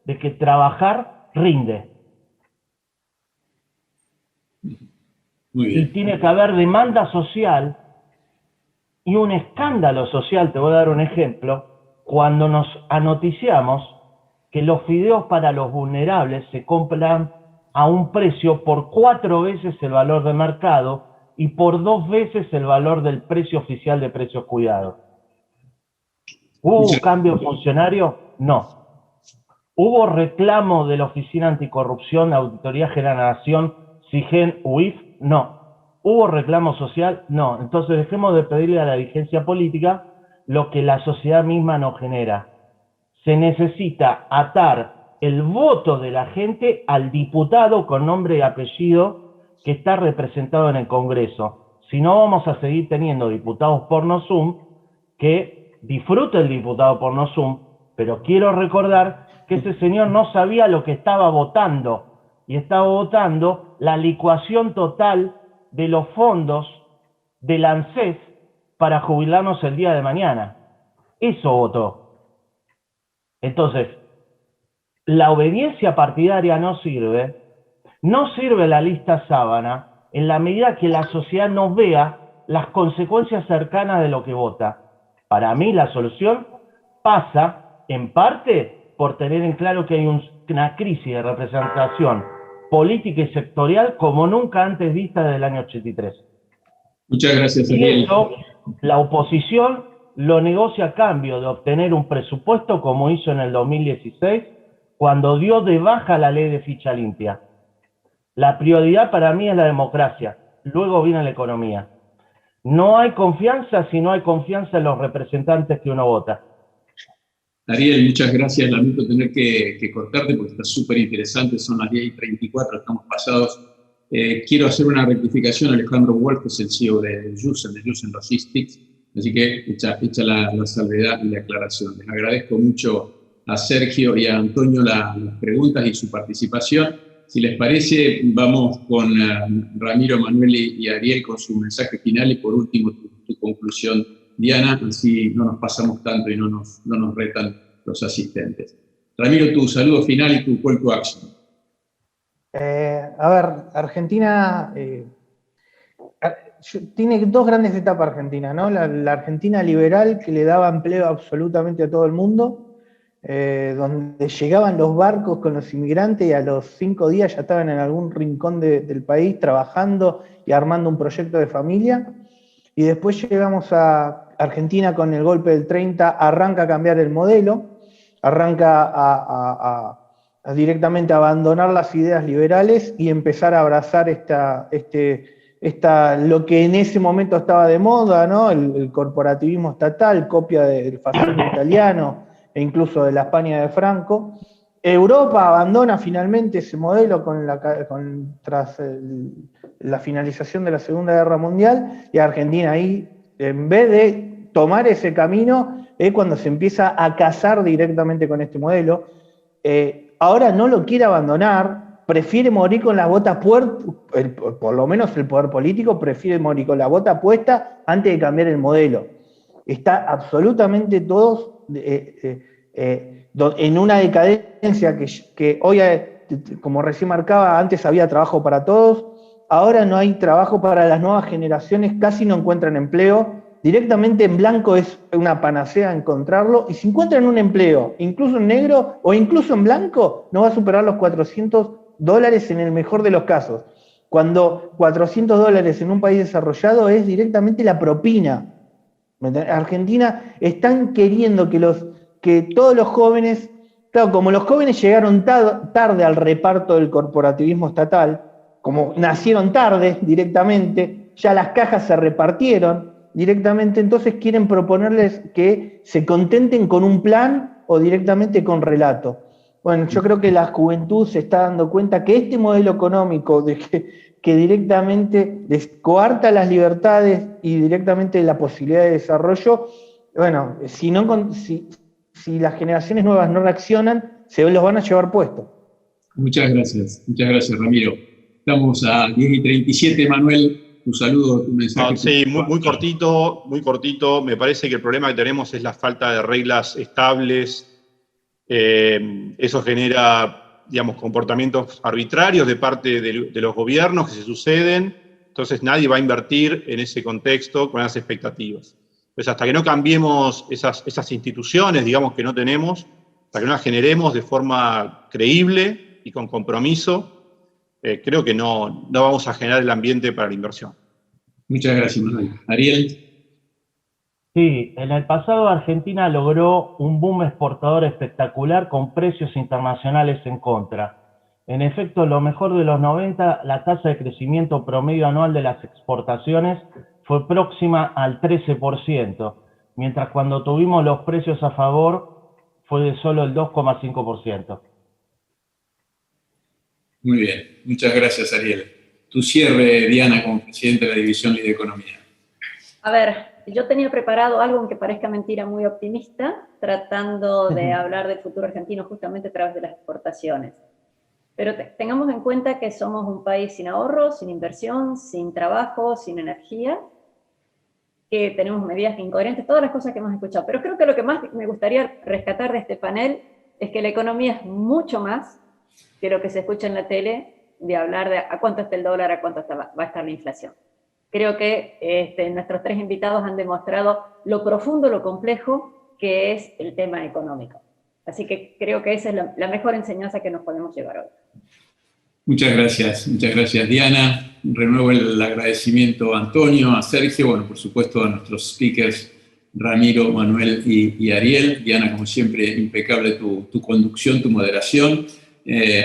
de que trabajar rinde. Muy bien. Y tiene que haber demanda social y un escándalo social. Te voy a dar un ejemplo. Cuando nos anoticiamos que los fideos para los vulnerables se compran a un precio por 4 veces el valor de mercado y por 2 veces el valor del precio oficial de precios cuidados. ¿Hubo un cambio funcionario? No. ¿Hubo reclamo de la Oficina Anticorrupción, Auditoría General de la Nación, SIGEN, UIF? No. ¿Hubo reclamo social? No. Entonces dejemos de pedirle a la dirigencia política lo que la sociedad misma nos genera. Se necesita atar el voto de la gente al diputado con nombre y apellido que está representado en el Congreso. Si no, vamos a seguir teniendo diputados porno Zoom, que disfrute el diputado porno Zoom, pero quiero recordar que ese señor no sabía lo que estaba votando, y estaba votando la licuación total de los fondos del ANSES para jubilarnos el día de mañana. Eso votó. Entonces, la obediencia partidaria no sirve la lista sábana en la medida que la sociedad no vea las consecuencias cercanas de lo que vota. Para mí la solución pasa, en parte, por tener en claro que hay una crisis de representación política y sectorial como nunca antes vista desde el año 83. Muchas gracias, Y Ariel. eso, la oposición lo negocia a cambio de obtener un presupuesto como hizo en el 2016, cuando dio de baja la ley de ficha limpia. La prioridad para mí es la democracia, luego viene la economía. No hay confianza si no hay confianza en los representantes que uno vota. Ariel, muchas gracias. Lamento tener que cortarte porque está súper interesante. Son las 10:34, estamos pasados. Quiero hacer una rectificación. Alejandro Wolf es el CEO de Jusen Logistics, así que echa la salvedad y la aclaración. Les agradezco mucho a Sergio y a Antonio las preguntas y su participación. Si les parece, vamos con Ramiro, Manuel y Ariel con su mensaje final y por último tu conclusión, Diana, así no nos pasamos tanto y no nos retan los asistentes. Ramiro, tu saludo final y tu call to action. A ver, Argentina tiene dos grandes etapas Argentina, ¿no? La Argentina liberal, que le daba empleo absolutamente a todo el mundo, donde llegaban los barcos con los inmigrantes y a los 5 días ya estaban en algún rincón del país trabajando y armando un proyecto de familia. Y después llegamos a Argentina con el golpe del 30, arranca a cambiar el modelo, arranca a directamente abandonar las ideas liberales y empezar a abrazar lo que en ese momento estaba de moda, ¿no? El corporativismo estatal, copia del fascismo italiano e incluso de la España de Franco. Europa abandona finalmente ese modelo tras la finalización de la Segunda Guerra Mundial, y Argentina ahí, en vez de tomar ese camino, es cuando se empieza a casar directamente con este modelo. Ahora no lo quiere abandonar, prefiere morir con la bota puesta, por lo menos el poder político prefiere morir con la bota puesta antes de cambiar el modelo. Está absolutamente todos en una decadencia que hoy, como recién marcaba, antes había trabajo para todos, ahora no hay trabajo para las nuevas generaciones, casi no encuentran empleo. Directamente en blanco es una panacea encontrarlo, y si encuentran un empleo, incluso en negro o incluso en blanco, no va a superar los $400 en el mejor de los casos. Cuando $400 en un país desarrollado es directamente la propina. Argentina están queriendo que todos los jóvenes, claro, como los jóvenes llegaron tarde al reparto del corporativismo estatal, como nacieron tarde directamente, ya las cajas se repartieron directamente, entonces quieren proponerles que se contenten con un plan o directamente con relato. Bueno, yo creo que la juventud se está dando cuenta que este modelo económico de que directamente les coarta las libertades y directamente la posibilidad de desarrollo, bueno, si las generaciones nuevas no reaccionan, se los van a llevar puestos. Muchas gracias, Ramiro. Estamos a 10:37, Manuel, tu saludo, tu mensaje. No, sí, muy cortito. Me parece que el problema que tenemos es la falta de reglas estables. Eso genera, digamos, comportamientos arbitrarios de parte de los gobiernos que se suceden. Entonces nadie va a invertir en ese contexto con las expectativas. Pues hasta que no cambiemos esas instituciones, digamos, que no tenemos, hasta que no las generemos de forma creíble y con compromiso, creo que no vamos a generar el ambiente para la inversión. Muchas gracias, Manuel. Ariel. Sí, en el pasado Argentina logró un boom exportador espectacular con precios internacionales en contra. En efecto, lo mejor de los 90, la tasa de crecimiento promedio anual de las exportaciones fue próxima al 13%, mientras cuando tuvimos los precios a favor fue de solo el 2,5%. Muy bien, muchas gracias, Ariel. Tu cierre, Diana, como presidente de la División de Economía. A ver, yo tenía preparado algo, aunque parezca mentira, muy optimista, tratando de hablar del futuro argentino justamente a través de las exportaciones. Pero tengamos en cuenta que somos un país sin ahorro, sin inversión, sin trabajo, sin energía, que tenemos medidas incoherentes, todas las cosas que hemos escuchado. Pero creo que lo que más me gustaría rescatar de este panel es que la economía es mucho más que lo que se escucha en la tele, de hablar de a cuánto está el dólar, a cuánto va a estar la inflación. Creo que nuestros tres invitados han demostrado lo profundo, lo complejo que es el tema económico. Así que creo que esa es la mejor enseñanza que nos podemos llevar hoy. Muchas gracias, Diana. Renuevo el agradecimiento a Antonio, a Sergio, bueno, por supuesto a nuestros speakers, Ramiro, Manuel y Ariel. Diana, como siempre, impecable tu conducción, tu moderación.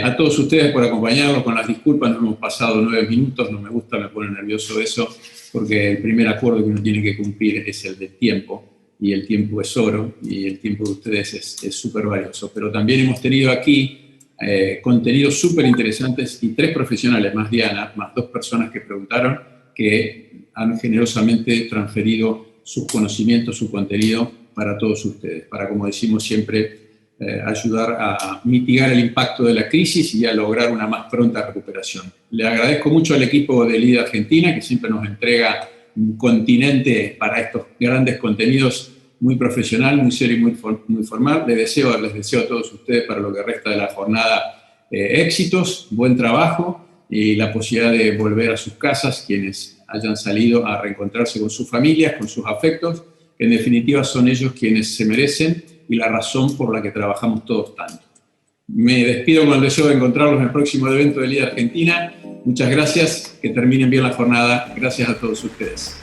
A todos ustedes por acompañarnos, con las disculpas, nos hemos pasado 9 minutos, no me gusta, me pone nervioso eso, porque el primer acuerdo que uno tiene que cumplir es el del tiempo, y el tiempo es oro, y el tiempo de ustedes es súper valioso. Pero también hemos tenido aquí contenidos súper interesantes y 3 profesionales, más Diana, más 2 personas que preguntaron, que han generosamente transferido sus conocimientos, su contenido para todos ustedes, para, como decimos siempre, ayudar a mitigar el impacto de la crisis y a lograr una más pronta recuperación. Le agradezco mucho al equipo de LIDE Argentina, que siempre nos entrega un continente para estos grandes contenidos muy profesional, muy serio y muy formal. Les deseo a todos ustedes para lo que resta de la jornada éxitos, buen trabajo y la posibilidad de volver a sus casas, quienes hayan salido a reencontrarse con sus familias, con sus afectos, que en definitiva son ellos quienes se merecen y la razón por la que trabajamos todos tanto. Me despido con el deseo de encontrarlos en el próximo evento de LIDE Argentina. Muchas gracias, que terminen bien la jornada. Gracias a todos ustedes.